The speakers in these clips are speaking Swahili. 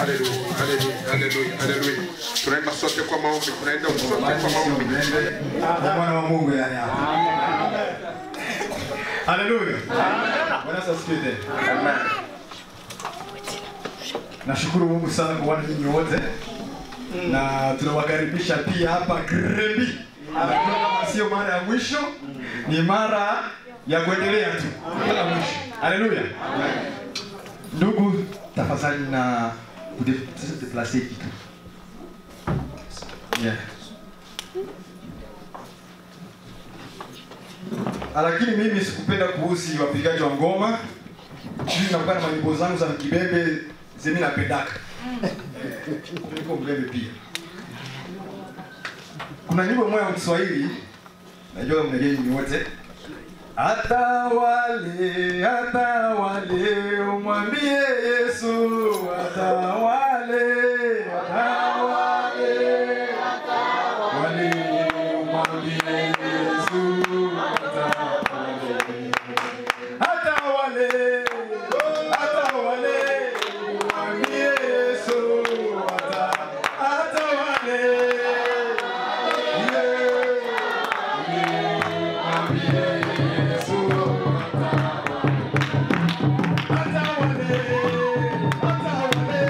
Haleluya. Tunaenda sote kwa maombi. Bwana wa Mungu yani hapa. Haleluya. Bwana asifiwe. Amen. Nashukuru Mungu sana kwa watu nyinyi wote. Na tunawakaribisha pia hapa Grembi. Kama sio mara ya mwisho, ni mara ya kuendelea tu. Mpaka mwisho. Haleluya. Ndugu, tafadhali na kudeplacer kitu. Yeah. Lakini mimi sikupenda kuhusi wapigaji wa ngoma. Mimi nakuwa na nyimbo zangu za kibembe zemi napendaka. Niko mbembe pia. Kuna nyimbo moja ya Kiswahili najua mnajua ni wote. Hata wale umwambie Yesu hata wale umwambie Yesu hata wale umwambie Yesu hata wale hata wale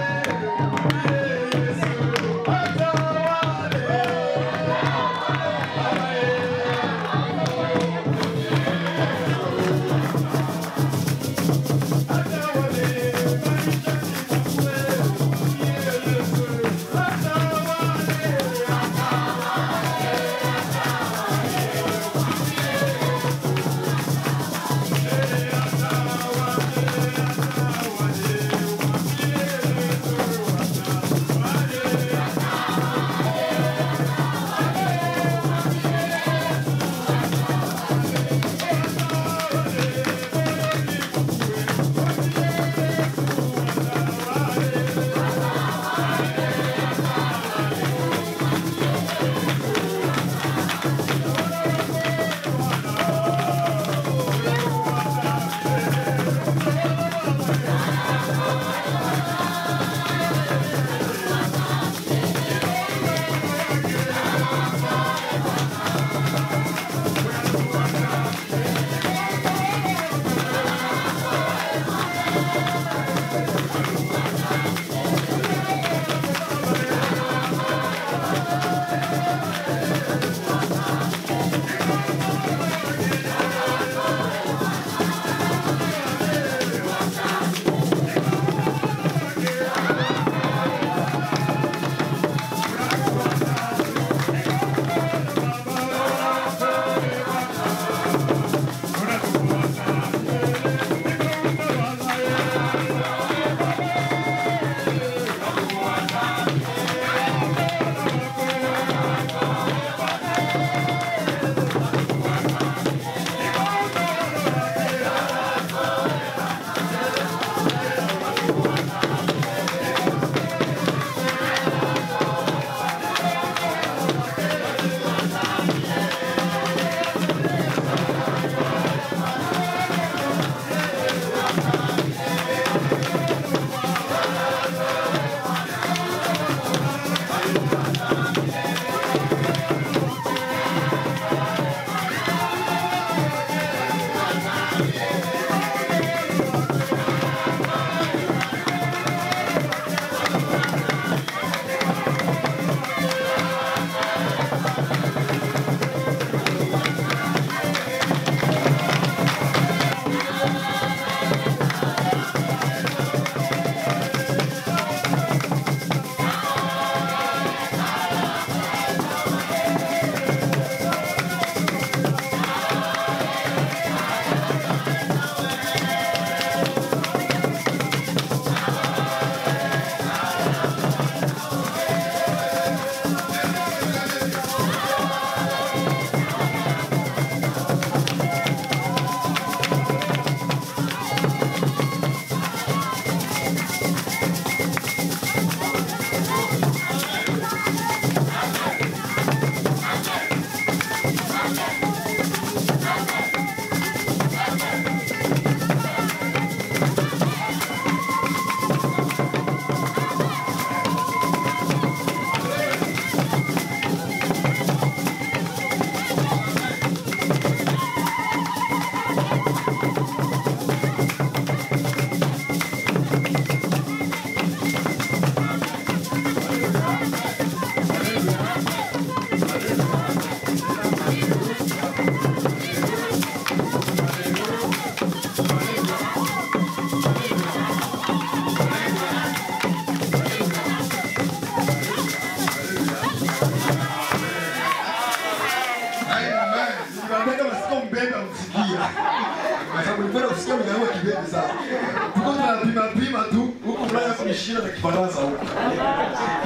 Kiswahili na Kifaransa huko.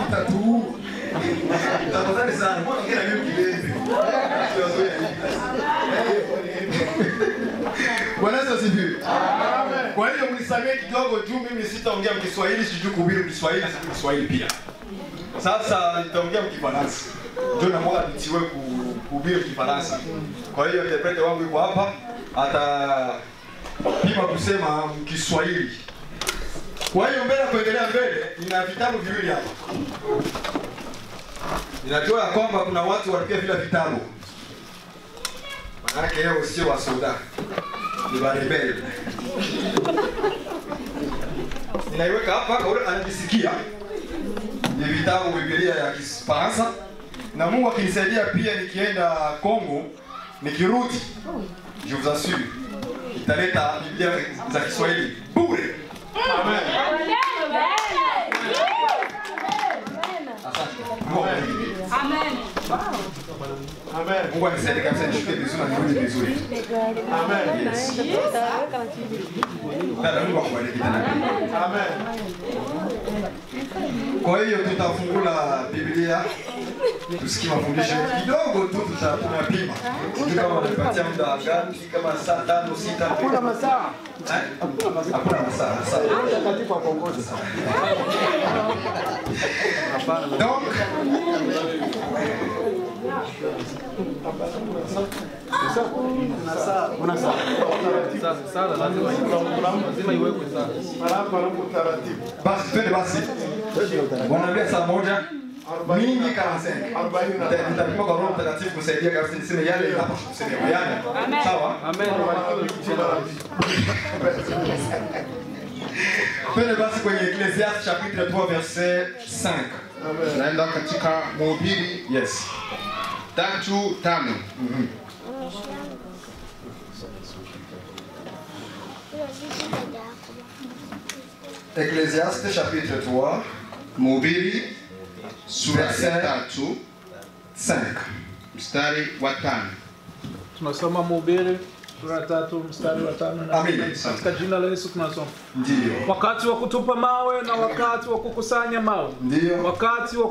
Itatu. Tafadhali sana, mbona ngine mimi kilezi? Bwana Yesu asifiwe. Amen. Kwa hiyo mnisamee kidogo juu mimi sitaongea Kiswahili, sijui kuhubiri Kiswahili, sijui Kiswahili pia. Sasa nitaongea Kifaransa. Ndio na mwana nitiwe kuhubiri Kifaransa. Kwa hiyo interprete wangu yuko hapa, atapima kusema Kiswahili. Kwa hiyo mbele kuendelea mbele, nina vitabu viwili hapa. Ninajua ya kwamba kuna watu walipia vile vitabu. Maana yake sio wa soda. Ni barebel. Ninaiweka hapa kwa yule anajisikia. Ni vitabu Biblia ya Kifaransa. Na Mungu akinisaidia pia nikienda Kongo, nikirudi, je vous assure, nitaleta Biblia za Kiswahili bure. Amen. Amen. Amen. Mungu anisaidie kabisa nishuke vizuri na nirudi vizuri. Amen. Dada Mungu akubariki tena. Amen. Kwa hiyo tutafungula Biblia. Tusikie mafundisho kidogo tu tunapima. Sijui kama wanapatia muda gani, kama saa 5 6. Hakuna masaa. Hakuna masaa. Katika kuongoza. Donc basi twende basi. Wanaambia saa moja mingi 45. Nitapima kwa Roho Mtakatifu kusaidia kabisa niseme yale ninapaswa kusema yale. Sawa? Amen. Twende basi kwenye Ecclésiaste chapitre 3 verset 5. Naenda katika Mhubiri Yes. 3:5. Ecclésiaste chapitre 3 Mhubiri sura ya 3 5. mstari wa 5. Tunasoma Mhubiri sura 3 mstari wa 5 na Amen. katika jina la Yesu tunasoma. Ndio. Wakati wa kutupa mawe na wakati wa kukusanya mawe. Ndio. Wakati wa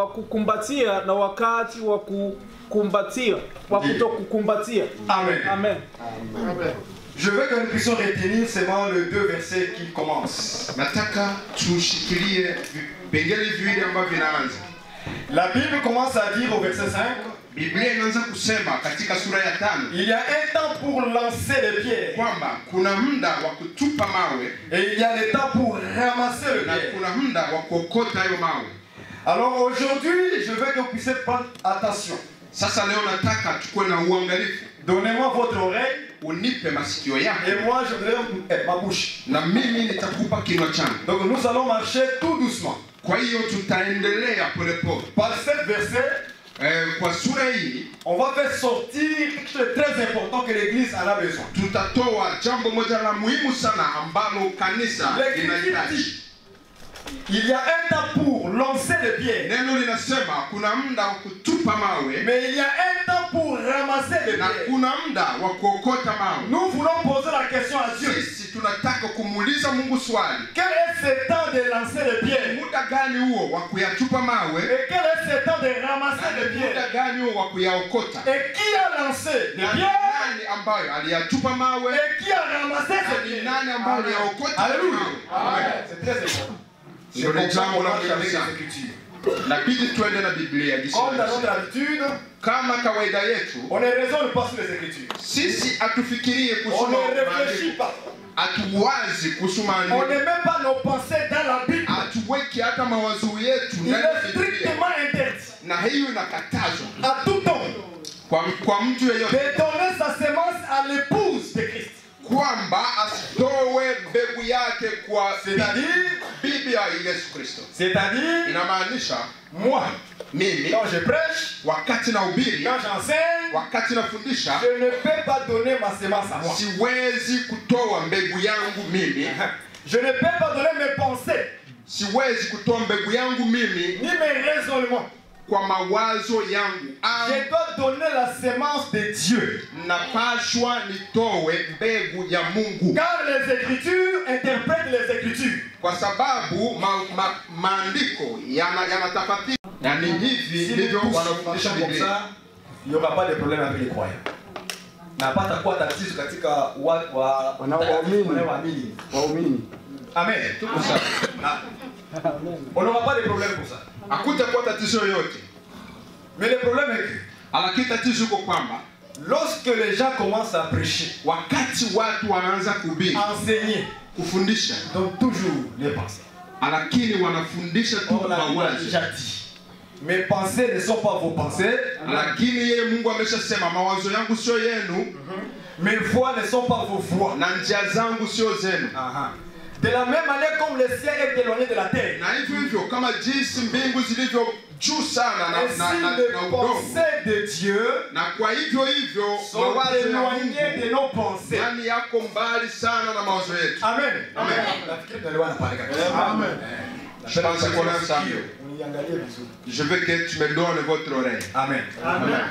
kukumbatia na wakati wa kukumbatia, wa kutokukumbatia. Amen. Amen. Amen. Je veux que nous puissions retenir seulement les 2 versets qui commencent. Nataka tushikilie vipengele viwili ambavyo vinaanza. La Bible commence à dire au verset 5. Biblia inaanza kusema katika sura ya 5. Il y a un temps pour lancer les pierres. Kwamba kuna muda wa kutupa mawe Et il y a le temps pour ramasser les na pierres. kuna muda wa kuokota hayo mawe. Alors aujourd'hui, je veux que vous puissiez prendre attention. Sasa leo nataka tukue na uangalifu. Donnez-moi votre oreille Unipe masikio yako et moi je donnerai ma bouche. na mimi nitakupa kinywa changu. Donc nous allons marcher tout doucement. Kwa hiyo tutaendelea polepole. Par cette verset, Kwa sura hii on va faire sortir quelque chose de très important que l'église en a besoin. tutatoa jambo moja la muhimu sana ambalo kanisa linahitaji. Il y a un temps pour lancer les pierres. Neno linasema kuna muda wa kutupa mawe Mais il y a un temps pour ramasser les na pierres. kuna muda wa kuokota mawe. Nous voulons poser la question à Dieu. Sisi tunataka kumuuliza Mungu swali. Quel est ce temps de lancer les pierres? Muda gani huo wa kuyatupa mawe? Et quel est ce temps de ramasser les Muda pierres? gani huo wa kuyaokota? Et qui a lancé les Na ni pierres? nani ambayo aliyatupa mawe? Et qui a ramassé Na ces ni pierres? nani ambayo aliyaokota? Alléluia. Amen. C'est très important. Ndio ni jambo la muhimu avec sana. les Écritures. Nabidi tuende na Biblia jinsi Comme dans notre inavyosema. habitude, Kama kawaida yetu, on ne raisonne pas sur les Écritures. sisi hatufikirie On kusoma ne réfléchit maandiko. pas. Hatuwazi kusoma On maandiko. ne met pas nos pensées dans la Bible. Hatuweki hata mawazo yetu Il ndani ya est Biblia. strictement interdit Na hiyo inakatazwa à tout temps kwa mtu yeyote de donner sa semence à l'épouse de Christ. kwamba asitoe mbegu yake kwa C'est-à-dire, bibi ya Yesu Kristo. c'est-à-dire, Inamaanisha moi, mimi quand je prêche, wakati na ubiri, quand j'enseigne, wakati nafundisha, je ne peux pas donner ma semence à moi. siwezi kutoa mbegu yangu mimi, Je ne peux pas donner mes pensées, siwezi kutoa mbegu yangu mimi ni mes raisonnements kwa mawazo yangu, je dois donner la semence de Dieu. napashwa nitowe mbegu ya Mungu, Car les Écritures interprètent les Écritures. kwa sababu maandiko yanatafasiri, na ni hivi Si ndivyo nous tous wanafundisha marchons comme Biblia. ça, il n'y aura pas de problème avec les croyants. Na pata kuwa tatizo katika wanaoamini. Amen. Tuko sawa. On n'aura pas de problème pour ça. Hakutakuwa tatizo yoyote, Mais le problème est que lakini tatizo iko kwamba lorsque les gens commencent à prêcher, wakati watu wanaanza kuhubiri, enseigner, kufundisha, donc toujours les pensées. lakini wanafundisha tu On l'a mawazo. déjà dit. Mes pensées ne sont pas vos pensées. Lakini yeye Mungu ameshasema mawazo yangu sio yenu, Mes voix ne sont pas vos voix. na njia zangu sio zenu. De la même manière comme le ciel est éloigné de la terre. Na hivyo hivyo kama jinsi mbingu zilivyo juu sana Ainsi na les udongo, pensées de Dieu na kwa hivyo hivyo sont mawazo ya éloignées de Mungu nos pensées. yani yako mbali sana na mawazo yetu. Amen. Amen. Nafikiri tunaelewana pale kabisa. Amen. Je pense qu'on a ça. Uniangalie vizuri. Je veux que tu me donnes votre oreille. Amen. Amen.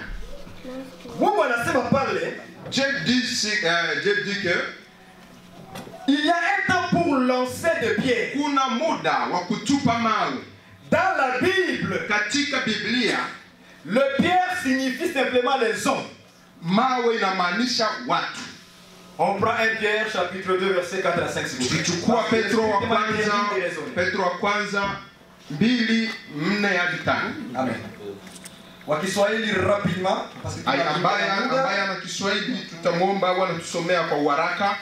Mungu anasema pale, Dieu dit que il y a un temps pour lancer de pierres. kuna muda wa kutupa mawe. Dans la Bible, Katika Biblia le pierre signifie simplement les hommes. mawe inamaanisha watu. On prend 1 Pierre chapitre 2 verset 4 à 5 s'il vous plaît. Tukichukua Petro wa kwanza 2:4 hadi 5. Amen. Wa Kiswahili rapidement parce que Ambaye ana Kiswahili tutamwomba Bwana tusomea kwa haraka.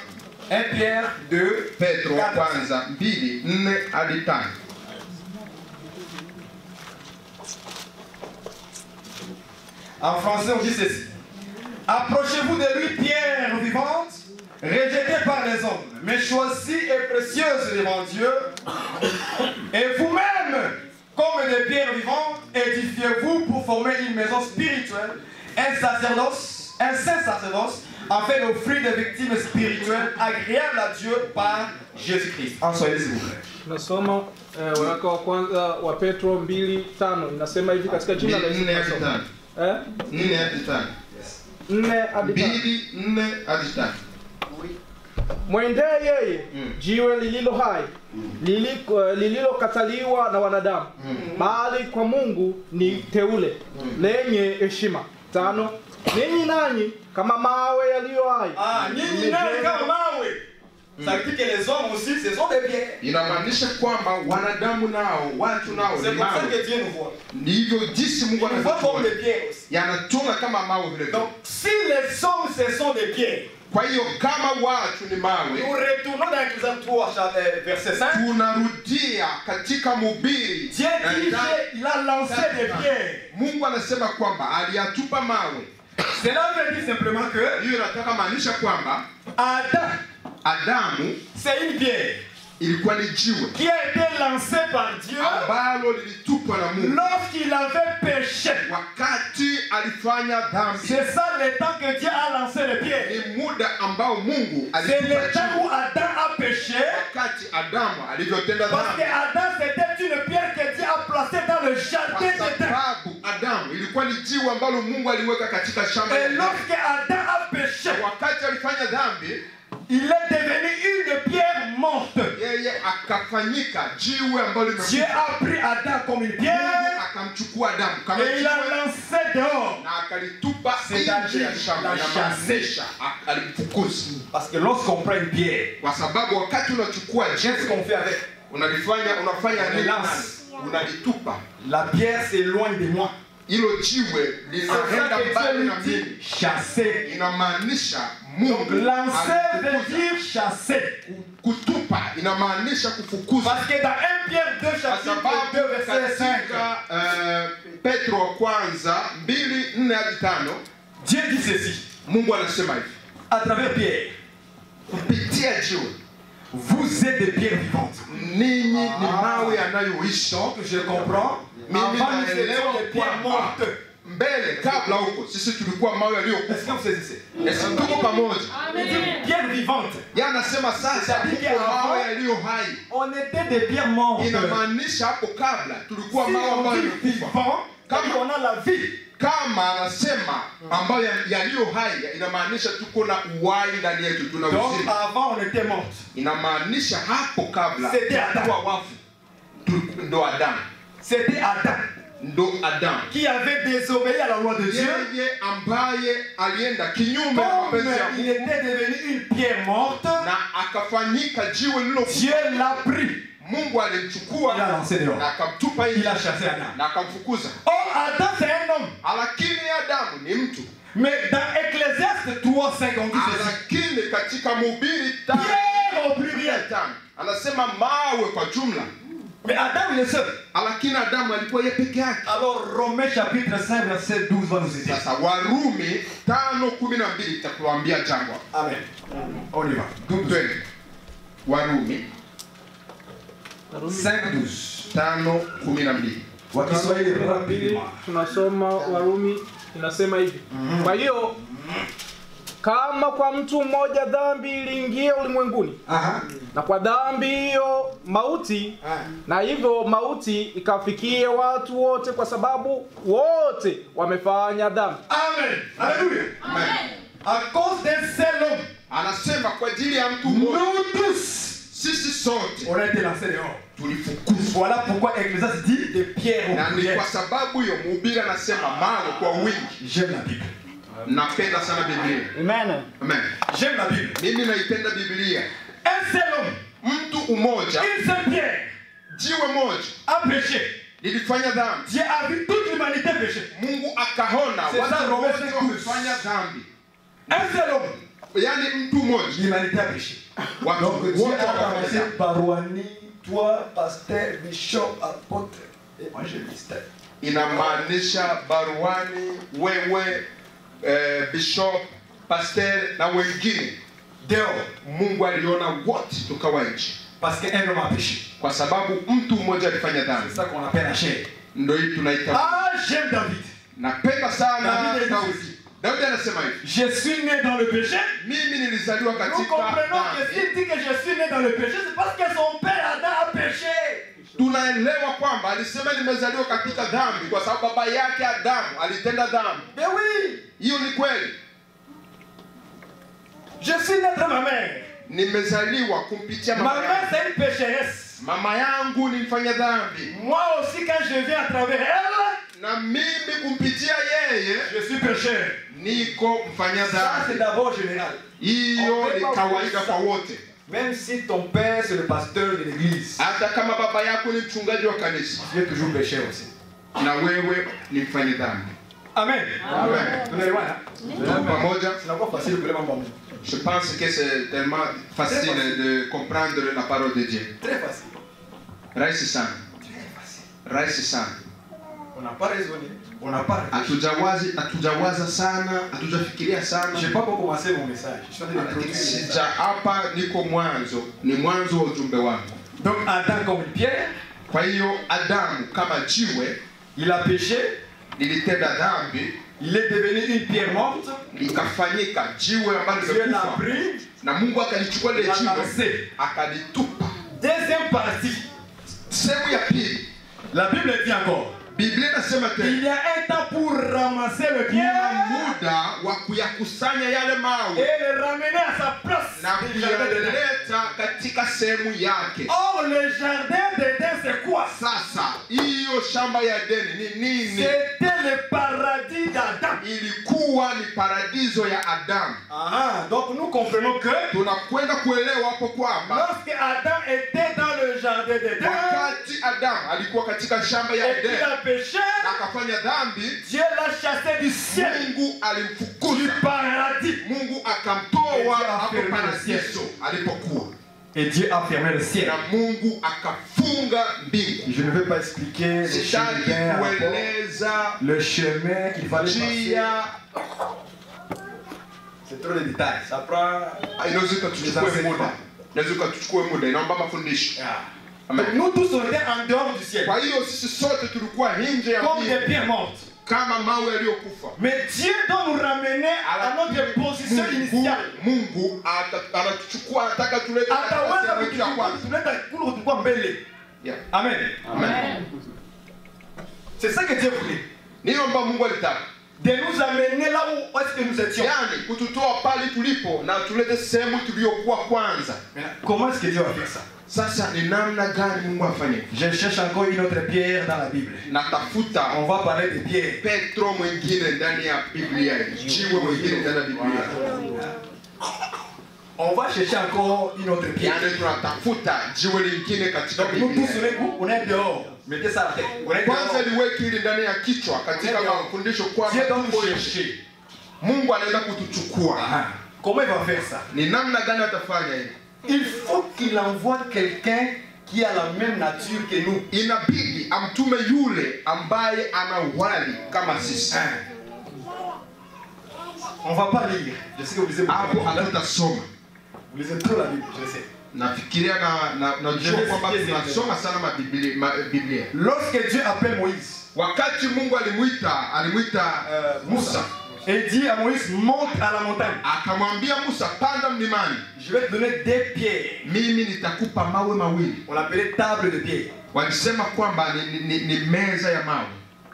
1 Pierre 2 Petro wa kwanza 2:4 hadi 5. En français, on dit ceci. Approchez-vous de lui, pierre vivante, rejetée par les hommes, mais choisie et précieuse devant Dieu. Et vous-même, comme des pierres vivantes, édifiez-vous pour former une maison spirituelle, un saint sacerdoce, afin d'offrir des victimes spirituelles agréables à Dieu par Jésus-Christ. En soyez s'il vous plaît. Tunasoma waraka wa kwanza wa Petro 2:5 inasema hivi katika jina la Yesu Kristo. 4 hadi 5. 4 hadi 5. 2:4 hadi 5. Mwendee yeye jiwe lililo hai lililokataliwa na wanadamu bali kwa Mungu ni teule lenye heshima. 5 ninyi nanyi kama mawe yaliyo hai. Nyinyi nani kama mawe? Ça veut dire que les hommes aussi, ce sont des pierres. Inamaanisha kwamba wanadamu nao, watu nao C'est ni pour ça mawe. que Dieu nous voit. Ndivyo jinsi Mungu Il nous voit comme anatuona. des pierres aussi. Yanatuna kama mawe vile vile. Donc, si les hommes, ce sont des pierres, Kwa hiyo kama watu ni nous mawe, retournons dans Ecclésiaste 3, verset 5. tunarudia katika Mhubiri. Dieu dit qu'il a lancé des pierres. Mungu anasema kwamba aliyatupa mawe. Cela veut dire simplement que Hiyo inataka maanisha kwamba Adamu c'est une pierre ilikuwa ni jiwe qui a été lancée par Dieu ambalo lilitupwa na Mungu lorsqu'il avait péché. wakati alifanya dhambi. C'est ça le temps que Dieu a lancé les pierres. Ni muda ambao Mungu C'est alitupa le temps jiwe où Adam a péché. wakati Adamu alivyotenda Parce que dhambi. Adam, c'était une pierre que Dieu a placée dans le jardin Kwa d'Éden. sababu Adamu ilikuwa ni jiwe ambalo Mungu aliweka katika shamba la Et Edeni. lorsque Adam a péché, Wakati alifanya dhambi, il est devenu une pierre morte. yeye akafanyika jiwe ambalo Dieu limekufa. a pris Adam comme une Mungu pierre akamchukua Adamu kama et il a jiwe lancé dehors. na akalitupa C'est-à-dire nje ya shamba, la inamaanisha alimfukuza. Parce que lorsqu'on prend une pierre, Kwa sababu wakati unachukua qu'est-ce jiwe qu'on fait avec? unafanya nini? Lance. Unalitupa. La pierre s'éloigne de moi. Hilo jiwe C'est ça linaenda que mbali Dieu na nous dit mimi. chasser. Inamaanisha Donc Mungu lancer veut alitukuza. dire chasser. Kutupa inamaanisha kufukuza. Parce que dans 1 Pierre 2 Kwa chapitre sababu 2 verset 5, katika Petro wa kwanza 2:4 hadi 5 Dieu dit ceci. Mungu anasema hivi, À travers Pierre, kupitia jiwe vous êtes des pierres vivantes. ninyi ni mawe yanayoishi. Donc je comprends. Mimi Avant nous étions naelewa des pierres kwamba mortes. mbele kabla huko sisi tulikuwa mawe Est-ce yaliyokufa. que vous saisissez? Esi tuko pamoja. Pierres vivantes. Yeye anasema sasa C'est-à-dire tuko qu'avant, mawe yaliyo hai. on était des pierres mortes. Inamaanisha hapo kabla tulikuwa Si mawe on ambayo dit yalikufa. vivant, Kama on a la vie. Kama anasema ambayo yaliyo hai inamaanisha tuko na uhai ndani yetu, tuna Donc uzima. avant on était mort. Inamaanisha hapo kabla C'était Adam. kwa wafu. Ndo Adam. C'était Adam Ndo Adam. qui avait désobéi à la loi de Dieu. Yeye ambaye alienda kinyume na Comme mapenzi ya il Mungu était devenu une pierre morte, na akafanyika jiwe lililokufa. Dieu l'a pris. Mungu alimchukua Il a lancé dehors. na akamtupa nje Il a chassé Adam. na akamfukuza. Or Adam c'est un homme. Lakini Adamu ni mtu. Mais dans Ecclésiaste 3:5 on dit ceci. Lakini katika Mhubiri Pierre au pluriel. 5 anasema mawe kwa jumla. Mais Adam il est seul. Lakini Adamu alikuwa yeye peke yake. Alors Romains chapitre 5 verset 12 va nous aider. Sasa Warumi 5:12 itakuambia jambo. Amen. On y va. Twende. Warumi 5:12. 5:12. Wa Kiswahili rapidement. Tunasoma Warumi inasema hivi. Kwa hiyo kama kwa mtu mmoja dhambi iliingia ulimwenguni, na kwa dhambi hiyo mauti, na hivyo mauti ikafikia watu wote kwa sababu wote wamefanya dhambi. Amen. Alléluia. Amen. À cause d'un seul homme, Anasema kwa ajili ya mtu mmoja nous tous sisi sote on a été lancés dehors. tulifukuzwa. Voilà pourquoi Ecclésiaste dit des pierres au Na ni pluriel. kwa sababu hiyo Mhubiri anasema mawe kwa wingi. J'aime la Bible. Napenda sana Biblia. Amen. Amen. J'aime la Bible. Mimi naipenda Biblia. Un seul homme, Mtu mmoja, une seule pierre jiwe moja a péché. lilifanya dhambi. Dieu a vu toute l'humanité pécher. Mungu akaona C'est ça, watu Romains wote 5:12. wamefanya dhambi. Un seul homme, Yaani mtu mmoja, l'humanité a péché. watu Donc Dieu wote a wamefanya commencé dhambi. par Rouhani, toi, pasteur, bishop, apôtre, évangéliste. Inamaanisha baruani, wewe, bishop, pastor na wengine. Dehors. Mungu aliona wote tukawa nje. Parce qu'un homme a péché. Kwa sababu mtu mmoja alifanya C'est dhambi. ça qu'on appelle la chair. Ndio hii tunaita. Ah, j'aime David. Napenda sana David Daudi. Daudi anasema hivi. Je suis né dans le péché. Mimi nilizaliwa Nous katika comprenons que dhambi. s'il dit que je suis né dans le péché, c'est parce que son père Adam a péché. Tunaelewa kwamba alisema nimezaliwa katika dhambi kwa sababu baba yake Adamu alitenda dhambi. Mais oui, Hiyo ni kweli. je suis né de ma mère. Nimezaliwa kumpitia Ma mama mère, yangu. c'est une pécheresse. Mama yangu ni mfanya dhambi. Moi aussi, quand je viens à travers elle, Na mimi kumpitia yeye je suis pécheur. niko mfanya Ça, c'est dhambi. d'abord général. Hiyo ni kawaida kwa wote. Même si ton père, c'est le pasteur de l'église, Hata kama baba yako ni mchungaji wa kanisa, tu es toujours pécheur aussi. na wewe ni mfanya dhambi. Amen. Amen. Vous allez voir, hein? Tuko pamoja. C'est encore facile pour les mamans. Je pense que c'est tellement facile de comprendre la parole de Dieu. Très facile. Rahisi sana. Très facile. Rahisi sana. On n'a pas raisonné. On n'a pas réfléchi. Hatujawaza sana, hatujafikiria sana. Je n'ai pas encore commencé mon message. Je suis en train d'introduire le Sija message. hapa niko mwanzo, ni mwanzo wa ujumbe wangu. Donc Adam comme une pierre, Kwa hiyo Adamu kama jiwe il a péché, lilitenda dhambi, il est devenu une pierre morte. likafanyika jiwe ambalo Dieu l'a limekufa, pris, na Mungu akalichukua lile l'a jiwe lancé. akalitupa. Deuxième partie, Sehemu ya pili, la Bible dit encore, Biblia inasema il tena y a un temps pour ramasser le kuna pierre muda wa kuyakusanya yale et mawe le ramener à sa place. na Du jardin d'Éden. kuyaleta katika sehemu yake. Or, le jardin d'Éden, c'est quoi? Sasa hiyo shamba ya Edeni ni nini? C'était le paradis d'Adam. Ilikuwa ni paradiso ya Adamu. Ah, donc nous comprenons que Tunakwenda kuelewa hapo kwamba lorsque Adam était dans le jardin d'Éden wakati Adamu alikuwa katika shamba ya et qu'il Edeni a péché, na akafanya dhambi, Dieu l'a chassé du ciel, Mungu du alimfukuza. paradis. Mungu akamtoa Dieu a hapo fermé le paradiso alipokuwa, Et Dieu a fermé le ciel. na Mungu akafunga mbingu. Je ne vais pas expliquer le Sitaki chemin, kueleza le chemin qu'il fallait passer. njia, C'est trop de détails. Ça prend. inaweza ikatuchukue muda, inaweza ikatuchukue muda, inaomba mafundisho. Amen. Donc nous tous on était en dehors du ciel, Kwa hiyo sisi sote tulikuwa nje ya comme des mbingu pierres mortes. kama mawe yaliyokufa. Mais Dieu doit nous ramener à notre position initiale. Mungu anatuchukua, anataka tulete katika Ataweza sehemu yetu ya kwanza. kutuleta kutokuwa mbele. Yeah. Amen. Amen. C'est ça que Dieu voulait. ndio ambayo Mungu alitaka. De nous amener là où est-ce que nous étions. Yaani kututoa pale tulipo na tulete sehemu tuliyokuwa kwanza. Comment est-ce que Dieu a fait ça? Sasa ni namna gani Mungu afanye? Je cherche encore une autre pierre dans la Bible. Natafuta On va parler de pierre. Petro mwingine ndani ya Biblia. Jiwe mwingine ndani ya Biblia. On va chercher encore une autre pierre. Yaani tunatafuta jiwe lingine katika Donc nous Biblia. tous on est dehors. Mettez ça à la tête. On est Kwanza dehors. liweke hili ndani ya kichwa katika mafundisho kwamba Dieu doit nous chercher. Mungu anaenda kutuchukua. Comment il va faire ça? Ni namna gani atafanya hivi? Il faut qu'il envoie quelqu'un qui a la même nature que nous. Inabidi amtume yule ambaye ana wali kama sisi. On va pas lire. Je sais que vous lisez beaucoup. Hapo hatutasoma. Vous lisez trop la Bible, je sais. Nafikiria najua kwamba tunasoma sana Biblia. Lorsque Dieu appelle Moïse, Wakati Mungu alimuita Musa, et dit à Moïse, monte à la montagne. akamwambia Musa, panda mlimani. Je vais te donner des pierres. Mimi nitakupa mawe mawili. On l'appelait table de pierre. Walisema kwamba ni meza ya mawe.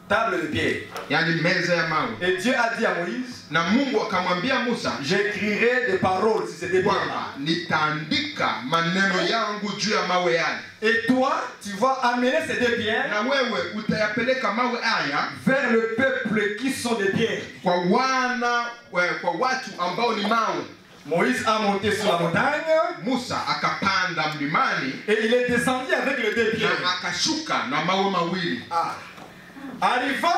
Table de pierre. Yaani meza ya mawe. Et Dieu a dit à Moïse, Na Mungu akamwambia Musa, j'écrirai des paroles sur ces des pierres. kwamba nitaandika maneno yangu juu ya mawe yale. Et toi, tu vas amener ces deux pierres Na wewe utayapeleka mawe haya vers le peuple qui sont des pierres. kwa watu ambao ni mawe. Moïse a monté sur la montagne Musa akapanda mlimani et il est descendu avec les deux pierres. na akashuka na mawe mawili. Arriva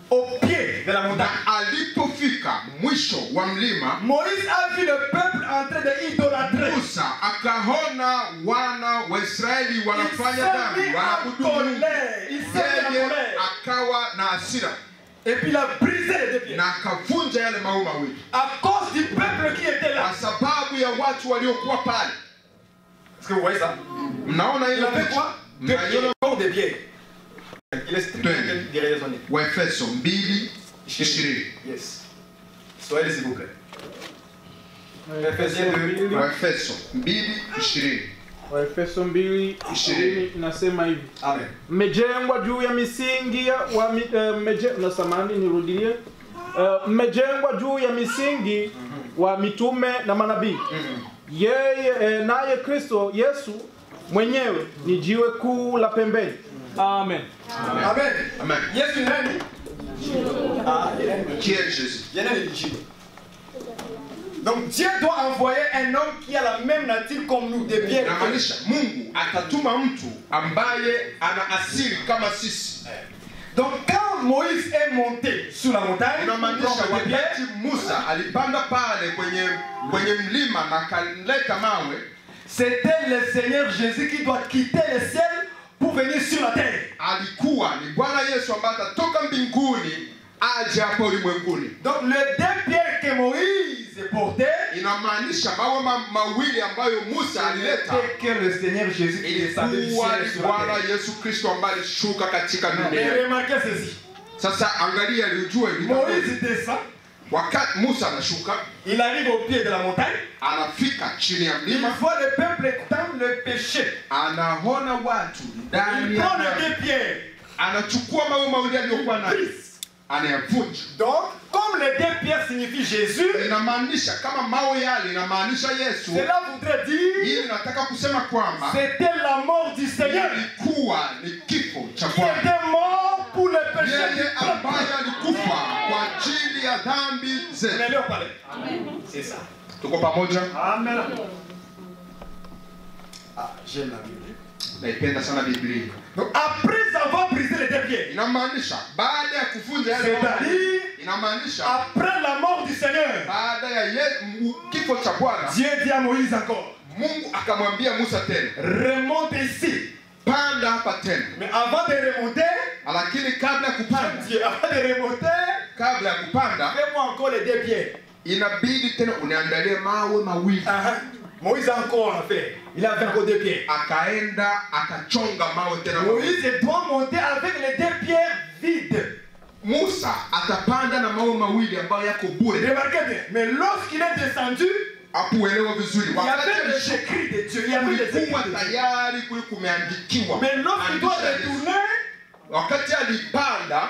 au pied de la Na montagne, alipofika mwisho wa mlima, Moïse a vu le peuple en train de idolâtrer. Musa akaona wana wa Israeli wanafanya dhambi, wanaabudu Mungu. Yeye akawa na hasira Et puis il a brisé les deux pierres. na akavunja yale mawe mawili À cause du peuple qui était là. kwa sababu ya watu waliokuwa pale. Est-ce que vous voyez ça? Mnaona Il ile avait quoi? Deux Mnaiona? pierres. Comme des pierres. Il est strictement déraisonné. Waefeso 2:20. Yes. Soyez s'il vous plaît. Ephésiens 2. Waefeso 2:20. Waefeso 2:20 inasema hivi. Amen. Mmejengwa juu ya misingi mmejengwa juu ya misingi wa mitume na manabii. Yeye naye Kristo Yesu mwenyewe ni jiwe kuu la pembeni. Amen. Amen. Amen. Yesu nani? Qui est Jésus? Il y en a des Dieu. Donc Dieu doit envoyer un homme qui a la même nature comme nous, des pierres. Inamaanisha Mungu atatuma mtu ambaye ana asili kama sisi. Donc quand Moïse est monté sur la montagne, Inamaanisha comme des pierres, wakati Musa alipanda pale kwenye mlima na akaleta mawe, c'était le Seigneur Jésus qui doit quitter le ciel pour venir sur la terre. alikuwa ni Bwana Yesu ambaye atatoka mbinguni aje hapa ulimwenguni. Donc les deux pierres que Moïse portait, Inamaanisha mawe mawili ambayo Musa alileta c'était que le Seigneur Jésus qui descendait du ilikuwa ciel ni sur la Bwana terre. Yesu Kristo ambaye alishuka katika Et dunia. remarquez ceci. Sasa angalia alijua Moïse descend, wakati Musa anashuka, il arrive au pied de la montagne, anafika chini ya il mlima, voit le peuple tendre le péché. anaona watu ndani Il ya prend les dhambi. deux pierres. Anachukua mawe mawili aliyokuwa nayo anayavunja. Donc, comme les deux pierres signifient Jésus, Inamaanisha kama mawe yale inamaanisha Yesu. cela voudrait dire Hii inataka kusema kwamba c'était la mort du Seigneur ilikuwa ni kifo cha qui Bwana, était mort pour le péché du yeye ambaye peuple. alikufa kwa ajili ya dhambi zetu. Allez, on parle. C'est ça. Tuko pamoja? Amen. Ah, j'aime la Bible. Naipenda sana Biblia. Donc, après avoir brisé les deux pierres, Inamaanisha baada ya kuvunja yale mawe, c'est-à-dire inamaanisha après la mort du Seigneur, baada ya kifo cha Bwana, Dieu dit à Moïse encore, Mungu akamwambia Musa tena, remonte ici. panda hapa tena. Mais avant de remonter, Lakini kabla ya kupanda, Dieu, avant de remonter, kabla ya kupanda, fais-moi encore les deux pierres. inabidi tena uniandalie mawe mawili. Moïse a encore à faire. Il a fait encore deux pierres. Akaenda akachonga mawe tena. Moïse doit monter avec les deux pierres vides. Musa atapanda na mawe mawili ambayo yako bure. Remarquez bien. Mais lorsqu'il est descendu, Hakuelewa vizuri. il y avait les écrits de Dieu. Il y avait les écrits Kulikuwa de Dieu. tayari kumeandikiwa. Mais lorsqu'il doit retourner, Wakati alipanda,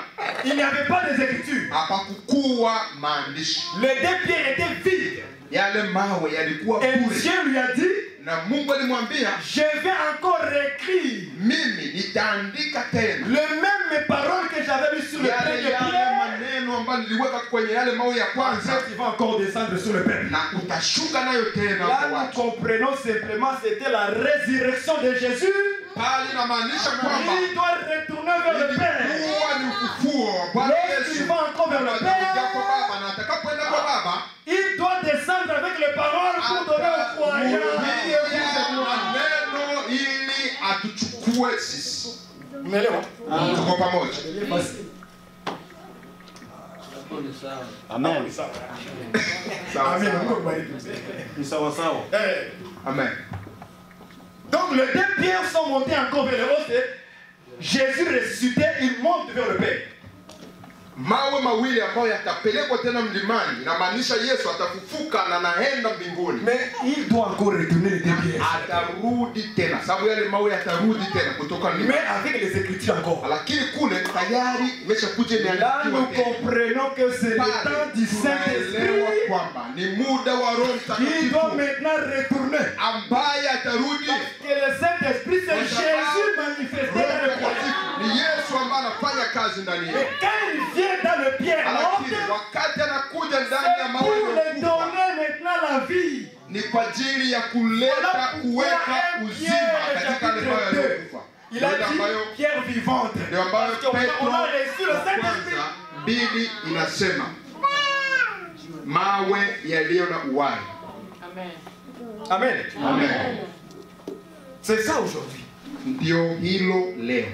Il n'y avait pas des écritures. hapakukuwa maandishi. Les deux pierres étaient vides. Yale mawe yalikuwa Et bure. Dieu lui a dit, Na Mungu alimwambia, je vais encore réécrire mimi nitaandika tena les mêmes paroles que j'avais mises sur le yale peuple de Pierre. maneno ambayo niliweka kwenye yale mawe ya kwanza, Tu vas encore descendre sur le peuple. na utashuka nayo tena kwa Là, nous watu. comprenons simplement c'était la résurrection de Jésus. Pale inamaanisha kwamba Il doit retourner vers le Père. ilikuwa ni ufufuo wa Bwana Lorsqu'il Yesu. va encore vers le Atakuja kwa Père, Baba, na atakapoenda kwa Baba il doit descendre avec les paroles pour donner aux croyants. maneno ili atuchukue sisi. Umeelewa? Tuko pamoja. Amen. Sawa Amen. sawa. Mungu akubariki. Ni sawa sawa. Amen. Donc les deux pierres sont montées encore vers le haut. Et Jésus ressuscité, il monte vers le Père. Mawe mawili ambayo yatapelekwa tena mlimani, inamaanisha Yesu atafufuka na anaenda mbinguni. Mais il doit encore retourner les deux pierres. Atarudi tena, sababu yale mawe yatarudi tena kutoka Mais mlimani. avec les écritures encore. Lakini kule tayari imeshakuja Là, imeandikiwa nous tena. comprenons que c'est le temps Pale du tunaelewa Saint-Esprit kwamba ni muda wa Roho qui doit Mtakatifu maintenant retourner. ambaye atarudi. Parce que le Saint-Esprit, c'est Jésus manifesté dans le Mtakatifu pierre. ni Yesu ambaye anafanya kazi ndani Mais yetu. quand il vient dans le pierre Lakini morte, wakati anakuja ndani ya c'est mawe pour le yaliyokufa, donner maintenant la vie. ni kwa ajili ya kuleta kuweka uzima katika yale mawe yaliyokufa. Il a Ndio dit ambayo pierre vivante. ndio ambayo Parce qu'on Petro a reçu le wa Saint-Esprit. kwanza 2 inasema mawe yaliyo na uhai. Amen. Amen. C'est ça aujourd'hui. Ndio hilo leo.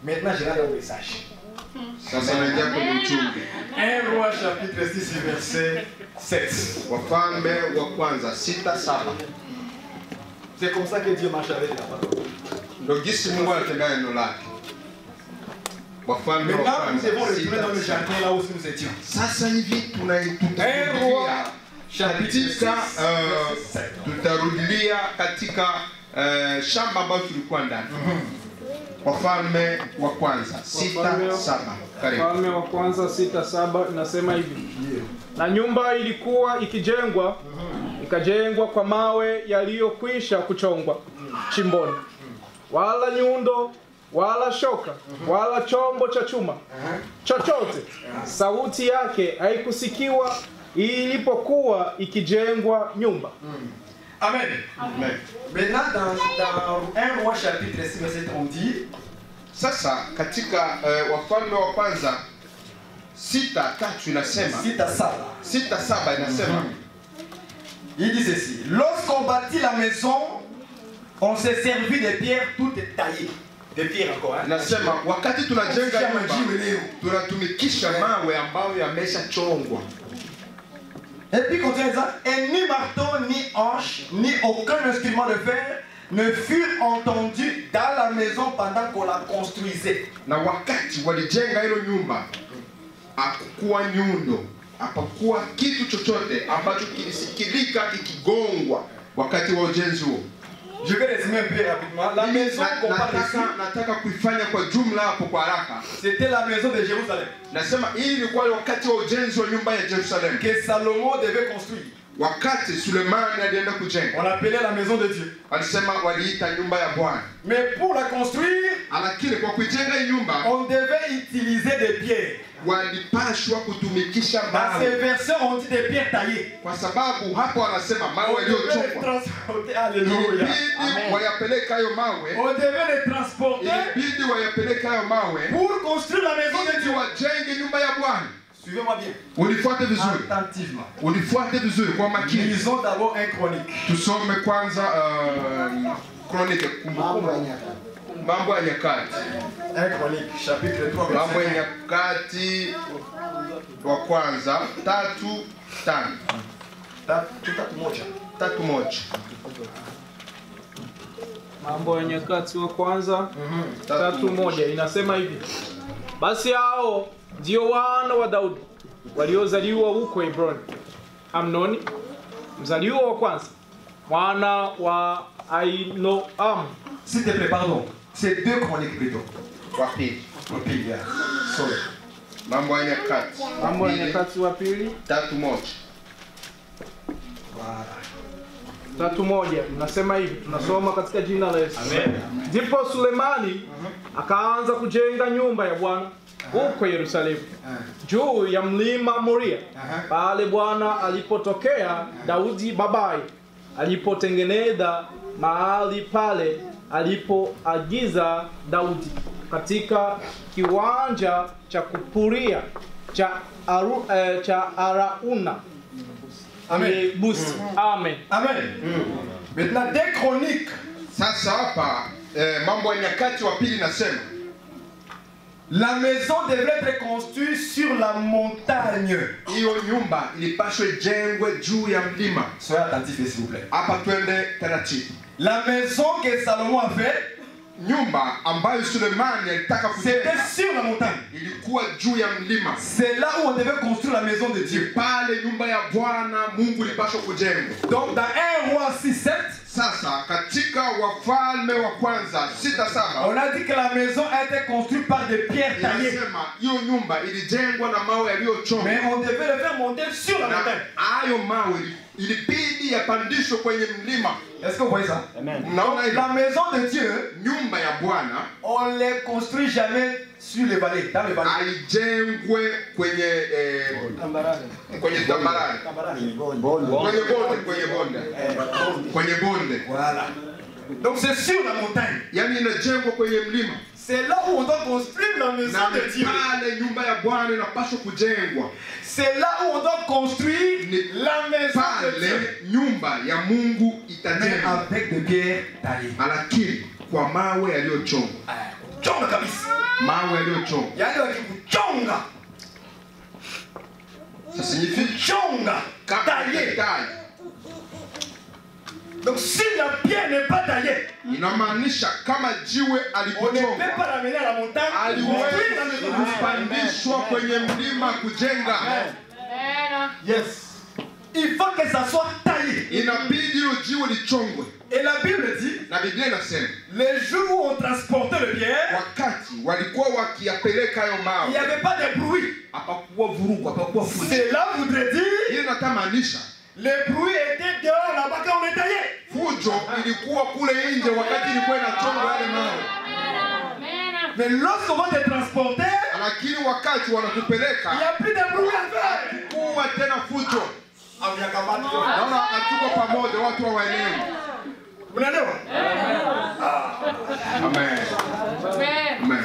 Maintenant, je vais aller au message. Sasa naingia kwenye ujumbe. 1 Roi chapitre 6 verset 7. Wafalme wa kwanza 6:7. C'est comme ça que Dieu marche avec la parole. Ndio jinsi Mungu anatenda neno lake. Wafalme wa Maintenant, nous kwanza devons retourner dans le 6:7. jardin là où nous étions. Sasa hivi tutarudilia katika tutarudilia katika shamba ambayo tulikuwa ndani. Wafalme wa kwanza 6:7. Karibu. Wafalme wa kwanza 6:7 inasema hivi. Na nyumba ilikuwa ikajengwa kwa mawe yaliyokwisha kuchongwa chimboni, wala nyundo wala shoka wala chombo cha chuma chochote sauti yake haikusikiwa ilipokuwa ikijengwa nyumba. Amen. Amen. Maintenant, dans 1 Roi chapitre 6 verset 30, on dit, Sasa katika Wafalme wa kwanza 6:3 inasema 6:7 inasema il dit ceci. Lorsqu'on bâtit la maison, on s'est servi des pierres toutes taillées. Des pierres encore. Hein? inasema wakati tunajenga Kama nyumba jiwe leo. tunatumikisha mawe ambayo yameshachongwa. Et puis continue ça. Et ni marteau, ni hanche, ni aucun instrument de fer ne furent entendus dans la maison pendant qu'on la construisait. Na wakati walijenga hilo nyumba hakukuwa nyundo, hapakuwa kitu chochote ambacho kilisikilika ikigongwa wakati wa ujenzi huo. Je vais résumer un peu rapidement. La maison qu'on parle ici, Nataka kuifanya kwa jumla hapo kwa haraka. c'était la maison de Jérusalem Nasema hii ilikuwa wakati wa ujenzi wa nyumba ya Jerusalem. que Salomon devait construire. Wakati Sulemani alienda kujenga, On l'appelait la maison de Dieu. walisema waliita nyumba ya Bwana. Mais pour la construire, Lakini kwa kujenga hii nyumba on devait utiliser des pierres. walipashwa kutumikisha Dans ces mawe, versets, on dit des pierres taillées. kwa sababu hapo wanasema On mawe devait les yaliyochongwa. transporter. Alléluia. Ilibidi wayapeleka hayo mawe, On devait les transporter ilibidi wayapeleka hayo mawe pour construire la maison de ili Dieu. wajenge nyumba ya Bwana. Suivez-moi bien. Unifuate vizuri, Attentivement. unifuate vizuri kwa makini. Lisons d'abord un chronique. Tusome kwanza Kronike, Mambo ya Nyakati, Un chronique, chapitre 3, Mambo ya verset 1. Nyakati wa kwanza 3:5. Tatu moja. 3:1. Mambo ya Nyakati wa kwanza 3:1 inasema hivi. Basi hao ndio wana wa Daudi waliozaliwa huko Hebroni. Amnoni mzaliwa wa kwanza, mwana wa Ahinoamu. S'il te plaît, pardon. C'est deux chroniques plutôt. Wa pili. Sorry. Mambo ya Nyakati. Mambo ya Nyakati wa pili 3:1. 3:1 nasema hivi, tunasoma katika jina la Yesu. Ndipo Sulemani akaanza kujenga nyumba ya Bwana huko Yerusalemu juu ya mlima Moria, pale Bwana alipotokea Daudi babaye, alipotengeneza mahali pale alipoagiza Daudi, katika kiwanja cha kupuria cha Arauna. Amen. Busi. Amen. Amen. Maintenant, des Chroniques. Sasa hapa Mambo ya Nyakati wa pili nasema La maison devrait être construite sur la montagne. hiyo nyumba ilipaswa jengwe juu ya mlima. Soyez attentifs, s'il vous plaît. Hapa twende taratibu. La maison que Salomon a fait, Nyumba ambayo Sulemani alitaka c'était kujenga sur la montagne. ilikuwa juu ya mlima. C'est là où on devait construire la maison de Dieu. Pale nyumba ya Bwana Mungu ilipaswa kujengwa. Donc dans 1 roi 6-7, Sasa katika Wafalme wa kwanza 6:7 on a dit que la maison a été construite par des pierres taillées. inasema hiyo nyumba ilijengwa na mawe yaliyochongwa. Mais on devait le faire monter sur la Na montagne. hayo mawe ilibidi yapandishwe kwenye mlima. Est-ce que vous voyez ça? Mnaona hivi? La maison de Dieu, Nyumba ya Bwana on ne les construit jamais sur les vallées, dans les vallées. haijengwe kwenye kwenye tambarare, kwenye bonde. Voilà. Donc c'est sur la montagne. Yani inajengwa kwenye mlima. C'est là où on doit construire la maison Na de Dieu. pale nyumba ya Bwana inapaswa kujengwa. C'est là où on doit construire la maison de Dieu. Pale nyumba ya Mungu Mais itajengwa, avec des pierres taillées. lakini kwa mawe yaliyochongwa. Chonga kabisa. Mawe yaliyochongwa. Yaani wakikuchonga, Ça signifie chonga, taillé. taille. Donc si la pierre n'est pas taillée, Inamaanisha kama jiwe on ne peut alikuchongwa pas l'amener à la montagne. Construire la maison de Dieu. kupandishwa kwenye mlima kujenga. Yes. Il faut que ça soit taillé. Inabidi hilo jiwe lichongwe. Et la Bible dit, Na Biblia inasema les jours où on transportait le pierre, wakati walikuwa wakiyapeleka hayo il n'y mawe, avait pas de bruit. hapakuwa vurugu, hapakuwa fujo. Cela voudrait dire, Hiyo inatamaanisha le bruit était dehors là-bas quand on est taillé. fujo ilikuwa kule nje wakati ilikuwa inachongwa yale mawe, Mais lorsqu'on va te transporter, lakini wakati il n'y wanakupeleka a plus de bruit à faire. kuwa tena fujo. Naona hatuko pamoja, watu hawaelewi. Mnaelewa? Amen. Amen.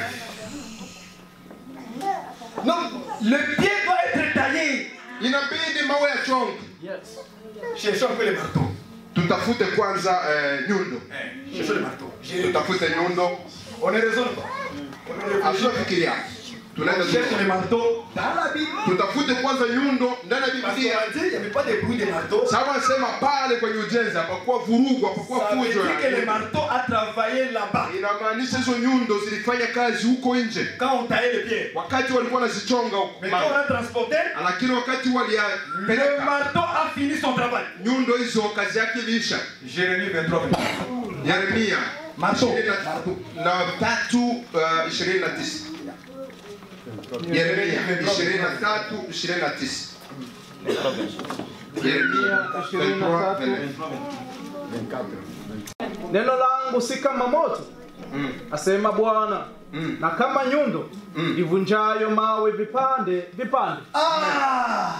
Donc, le pied doit être taillé. Inabidi mawe yachongwe. Cherchons un peu les marteaux. Tutafute kwanza nyundo. Cherchons les marteaux. Tutafute nyundo. On est raisonné pas. Hatujafikiria. Tunaenda On cherche les nyundo. marteaux dans la Bible. Tutafute kwanza nyundo ndani ya Parce qu'on Biblia. a dit qu'il n'y avait pas de bruit des marteaux. Sawa sema pale kwenye ujenzi hapakuwa vurugu, hapakuwa Ça veut fujo. dire que les marteaux a travaillé là-bas. Inamaanisha hizo nyundo zilifanya kazi huko nje. Quand on taillait les pieds. Wakati walikuwa wanazichonga huko. Mais quand on a transporté, Lakini wakati le waliyapeleka marteau a fini son travail. nyundo hizo kazi yake iliisha. Jérémie 23. Yeremia Marteau. 23:29. Yeremia 23:29. Yeremia 23:29. Neno langu si kama moto, asema Bwana, na kama nyundo ivunjayo mawe vipande vipande. Ah!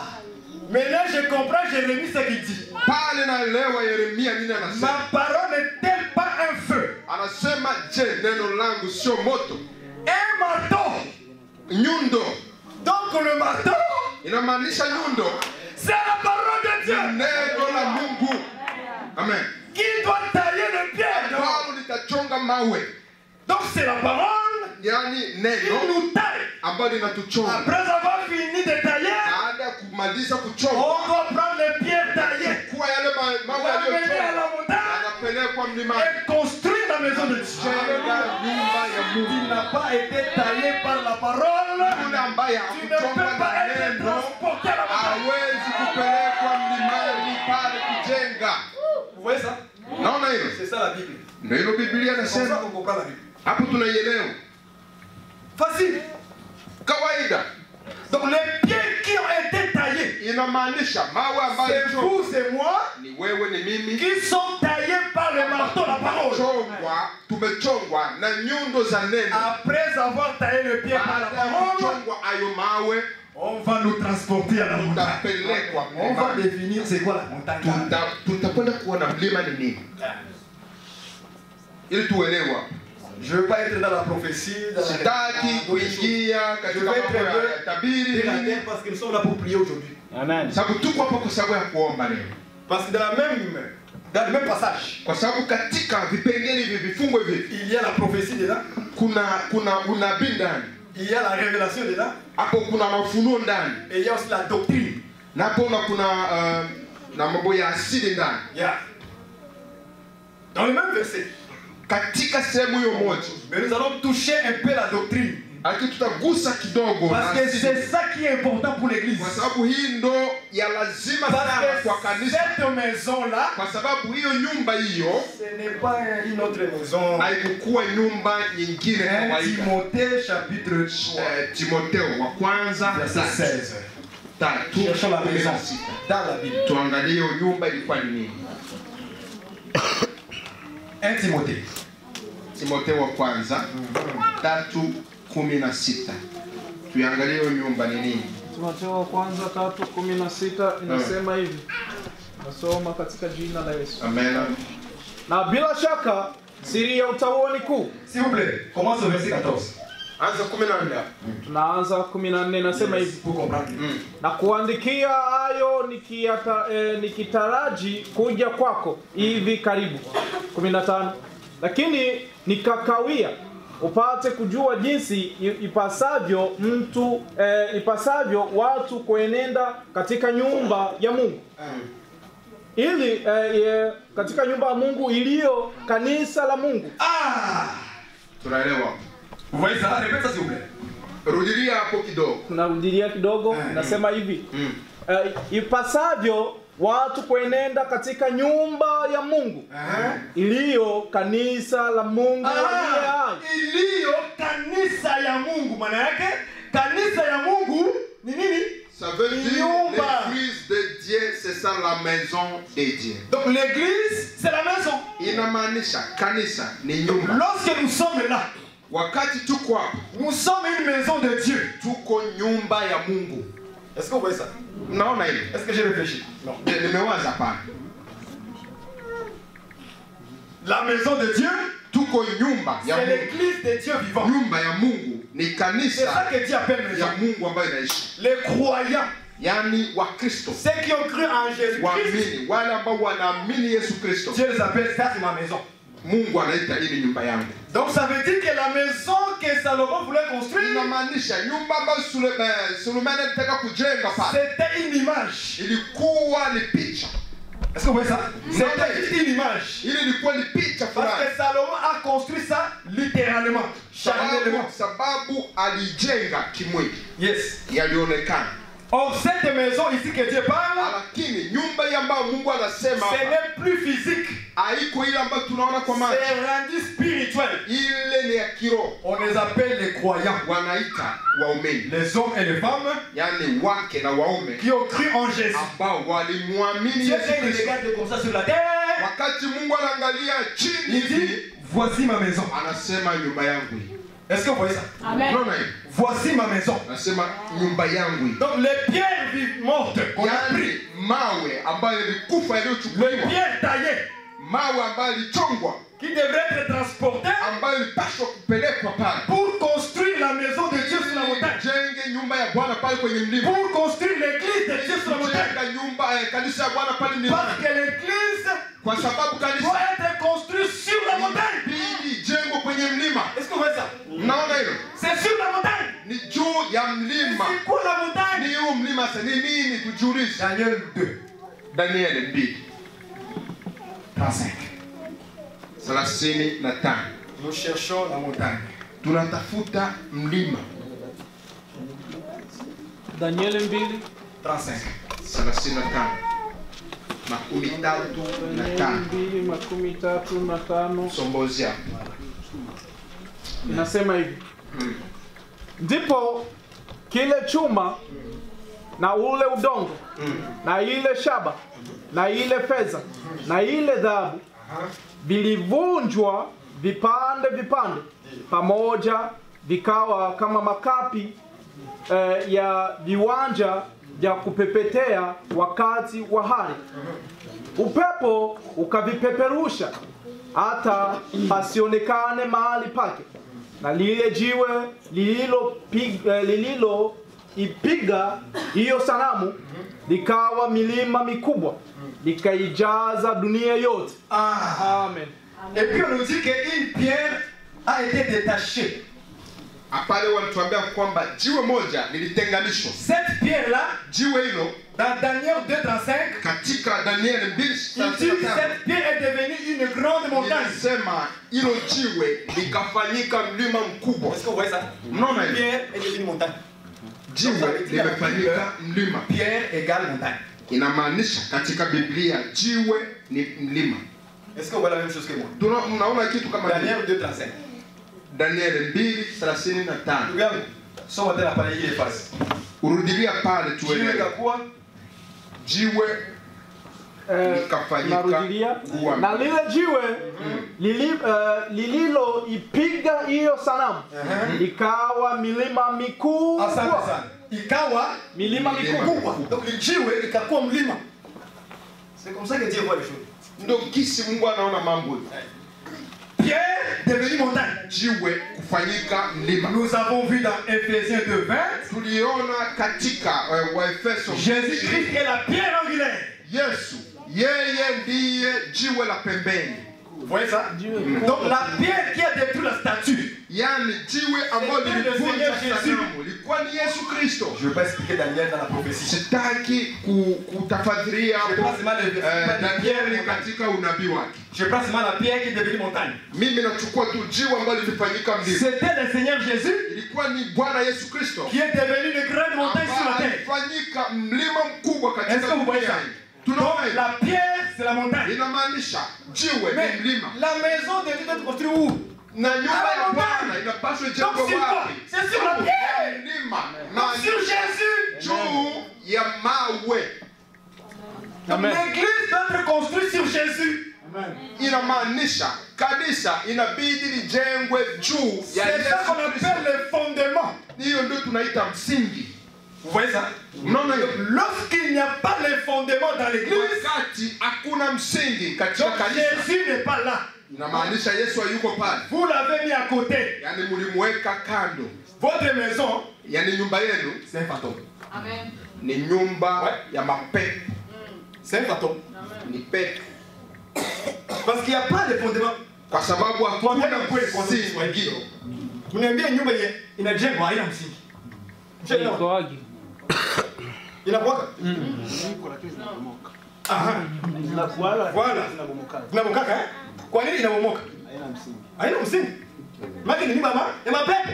Maintenant je comprends Jérémie ce qu'il dit. Pale naelewa Yeremia nini anasema. Ma parole n'est-elle pas un feu? Anasema je, neno langu sio moto? Un marteau. Nyundo Donc le marteau, inamaanisha nyundo c'est la parole de Dieu neno la Mungu. Amen. qui doit tailler les pierres. Ambalo litachonga mawe, Donc c'est la parole yani qui neno nous taille. ambalo linatuchonga. Après avoir fini de tailler, Baada ya kumaliza kuchonga, on doit prendre les pierres taillées, kuwa yale mawe l'amener à yaliyochonga la montagne yanapelekwa mlimani, et construire la maison de Dieu. jenga nyumba ya Qui Mungu. n'a pas été taillé par la parole, Yule ambaye tu ne hakuchongwa peux pas na être neno transporté à la montagne. hawezi kupelekwa mlimani pale kujenga. Vous voyez ça? Naona hilo C'est ça la Bible. ndio hilo Biblia C'est comme ça inasema. qu'on comprend la Bible. Hapo tunaielewa Facile. kawaida. inamaanisha mawe ambayo c'est vous et moi ni wewe ni mimi qui sont taillés par le marteau la parole. Tumechongwa na nyundo za neno. Après avoir taillé le pied par la parole, Tumechongwa ayo mawe, on va nous transporter à la montagne. tutapelekwa. On va définir c'est quoi la montagne. Tutakwenda kuona mlima ni nini. Ili tuelewa. Je ne veux pas être dans la prophétie, dans Sitaki kuingia katika mambo ya tabiri parce que nous sommes là pour prier aujourd'hui. Amen. sababu tuko hapa kwa sababu ya kuomba leo. Parce que dans le même passage, Kwa sababu katika vipengele hivi vifungo hivi il y a la prophétie dedans, kuna unabii ndani. il y a la révélation dedans, Hapo kuna mafunuo ndani. et il y a aussi la doctrine. Na hapo kuna na mambo ya asili ndani. Yeah. Dans le même verset. Katika sehemu hiyo moja. Mais nous allons toucher un peu la doctrine. Lakini tutagusa kidogo Parce na que asili. c'est ça qui est important pour l'église. Kwa sababu hii ndo ya lazima sana Parce kwa que kanisa. cette maison-là, Kwa sababu hiyo nyumba hiyo ce n'est pas une autre maison. haikukuwa nyumba nyingine kawaida. Timothée chapitre 3, Timotheo wa kwanza verset 16. Cherchons la maison 3:16. dans la Bible. Tuangalie hiyo nyumba ilikuwa ni nini. 1 Timothée. Timotheo wa kwanza 3:16. Tuangalie hiyo nyumba ni nini. Timotheo wa kwanza 3:16 inasema hivi. Nasoma katika jina la Yesu. Amen. Na bila shaka siri ya utauwa ni kuu. S'il vous plaît, commence au verset 14. Anza 14. Tunaanza 14 inasema hivi. Pour comprendre. Na kuandikia hayo nikitaraji kuja kwako hivi karibu. 15. Lakini nikakawia upate kujua jinsi ipasavyo watu kuenenda katika nyumba ya Mungu. Ili katika nyumba ya Mungu iliyo kanisa la Mungu. Tunaelewa. Vous voyez ça? Répète ça s'il vous plaît. Rudilia hapo kidogo. Tunarudilia kidogo, nasema hivi. Ipasavyo watu kuenenda katika nyumba ya Mungu iliyo kanisa la Mungu aliye hai. Iliyo kanisa ya Mungu, maana yake kanisa ya Mungu ni nini? Ça veut dire l'église de Dieu, c'est ça la maison de Dieu. Donc l'église, c'est la maison. Inamaanisha kanisa ni nyumba. Lorsque nous sommes là, Wakati tuko hapa, nous sommes une maison de Dieu. tuko nyumba ya Mungu. Est-ce que vous voyez ça? Mnaona hili? Est-ce que j'ai réfléchi? Non. Nimewaza hapa. La maison de Dieu, Tuko nyumba ya c'est Mungu. l'église de Dieu vivant. Nyumba ya Mungu ni C'est ça kanisa que Dieu appelle maison. ya Mungu ambayo inaishi. Les croyants, Yaani Wakristo, ceux qui ont cru en Jésus-Christ, waamini, wale ambao wanaamini Yesu Kristo. Dieu les appelle, ça c'est ma maison. Mungu anaita hii ni nyumba yangu. Donc ça veut dire que la maison que Salomon voulait construire, Inamaanisha nyumba ambayo Sulemani alitaka kujenga pale c'était une image. ilikuwa ni picha. Est-ce que vous voyez ça? C'était juste une image. Ili ilikuwa ni picha Parce fulani. que Salomon a construit ça littéralement, charnellement. Sababu alijenga kimwili. Yes. Yalionekana. Or cette maison ici que Dieu parle, Lakini nyumba hii ambayo Mungu anasema ce n'est plus physique, haiko ile ambayo tunaona kwa macho. c'est rendu spirituel. Ile ni ya kiroho. On les appelle les croyants, Wanaita waumini. les hommes et les femmes Yaani wake na waume qui ont cru en Jésus. ambao walimwamini Dieu Yesu les Kristo. regarde comme ça sur la terre. Wakati Mungu anaangalia chini Il dit, hivi, voici ma maison. anasema nyumba yangu hii. Est-ce que vous voyez ça? Amen. Unaona hii? Voici ma maison. Anasema nyumba yangu hii. Donc les pierres mortes qu'on a Yaani pris, mawe ambayo yalikufa les yaliyochukuliwa, pierres taillées mawe ambayo yalichongwa, qui devraient être transportées ambayo ilipaswa kupelekwa pale pour construire la maison de Dieu sur la montagne. jenge nyumba ya Bwana pale kwenye mlima, Pour construire l'église de Dieu sur la montagne. jenga nyumba kanisa ya Bwana pale Parce mlimani, que l'église kwa sababu doit kanisa être construite sur la montagne. hili jengo kwenye mlima. Est-ce que vous voyez ça? Mnaona hilo? C'est sur la montagne. Ni juu ya mlima. C'est quoi la montagne? Ni huu mlima sasa ni nini? Tujiulize. Daniel 2, Danieli 2 35. 35. Nous cherchons la montagne. Tunatafuta mlima. Danieli 2 35. 35. Makumi tatu na tano. 2:35 Sombozia. inasema hivi. Ndipo kile chuma na ule udongo na ile shaba na ile fedha na ile dhahabu vilivunjwa vipande vipande pamoja, vikawa kama makapi ya viwanja vya kupepetea wakati wa hari. Upepo ukavipeperusha hata pasionekane mahali pake, na lile jiwe lililoipiga hiyo sanamu likawa milima mikubwa, likaijaza dunia yote. Amen. Et puis on nous dit qu'une pierre a été détachée. Apale wanatuambia kwamba jiwe moja lilitenganishwa. Cette pierre là, Jiwe hilo dans Daniel 2:35, katika Daniel 2:35 cette pierre est devenue une grande montagne. inasema hilo jiwe likafanyika mlima mkubwa. Est-ce que vous voyez ça? Mnaona hilo? Pierre est devenue montagne. Jiwe limefanyika mlima. Pierre égale montagne. Inamaanisha katika Biblia jiwe ni mlima. Est-ce que vous voyez la même chose que moi? Mnaona kitu kama Daniel 2:35. Daniel 2:35. Ndugu yangu, soma tena pale ile fasi. Urudilia pale Jiwe tuelewe. ikakuwa Jiwe likafanyika narudilia kuwa na lile jiwe lililoipiga hiyo sanamu ikawa milima asante mikubwa. sana. Ikawa Milima mikubwa. donc le jiwe ikakuwa mlima. C'est comme ça que Dieu voit les choses. ndio kisi Mungu anaona mambo. Pierre devenue montagne. Jiwe kufanyika mlima. Nous avons vu dans Ephésiens 2:20, Tuliona katika Waefeso Jésus-Christ est la pierre angulaire. Yesu yeye ndiye jiwe la pembeni. Vous voyez ça? Donc la pierre qui a détruit la statue. Yani jiwe ambalo lilivunja sanamu lilikuwa ni Yesu Kristo. Je ne vais pas expliquer Daniel dans la prophétie. Sitaki kutafadhilia Danieli katika unabii wake. Je prends seulement la pierre qui est devenue montagne. Mimi nachukua tu jiwe ambalo lilifanyika mlima. C'était le Seigneur Jésus Ilikuwa ni Bwana Yesu Kristo qui est devenu une grande montagne sur la terre. alifanyika mlima mkubwa Est-ce katika que vous voyez ça? dunia. Donc Tunaona la pierre c'est la montagne. inamaanisha jiwe Mais ni mlima. la maison de Dieu doit être construite où? Na nyumba Ah, ya montagne. Bwana inapaswa Donc jengwa sur quoi? wapi? C'est sur la pierre. Mlima. Donc Na sur Jésus. juu ya mawe. Donc l'église doit être construite sur Jésus. Inamaanisha kanisa inabidi lijengwe juu ya C'est ça qu'on Yesu Kristo. appelle le fondement. Hiyo ndio tunaita msingi. Vous voyez ça? Unaona hiyo? Lorsqu'il n'y a pas le fondement dans l'église, Wakati hakuna msingi katika donc kanisa, Jésus n'est pas là. inamaanisha Yesu hayuko pale. Vous l'avez mis à côté. Yani mlimweka kando. Votre maison, Yani nyumba yenu c'est un fantôme. Amen. ni nyumba ya mapepo. C'est un fantôme. Ni pepo. Parce qu'il n'y a pas de fondement. Kwa sababu Tuambie hakuna kweli kwa msingi. Kiswahili. Uniambie nyumba yenye inajengwa haina msingi. Ikoaje? Inakuwaka? Aha. Voilà. Inabomokaka eh? Kwa nini inabomoka? Haina msingi. Maki ni nyumba ya mapepo.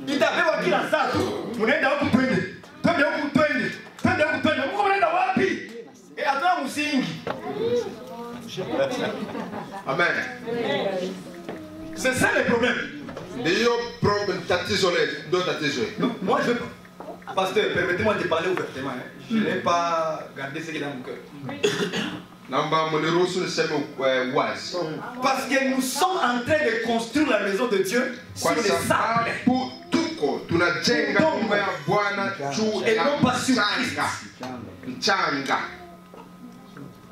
Itapewa kila saa tu. Munaenda huku twende. Twende huku twende. Twende huku twende. Mungu mnaenda wapi? Hatuna msingi. Amen. C'est ça le problème. Ndiyo problem tatizo letu, ndio tatizo letu. Donc, moi, je... Pasteur, permettez-moi de parler ouvertement. Hein. Je n'ai pas gardé ce qui est dans mon cœur. Naomba mniruhusu niseme wazi. Parce que nous sommes en train de construire la maison de Dieu sur Kwa les sables. sababu tuko tunajenga nyumba ya Bwana juu Et ya non pas sur Christ. mchanga.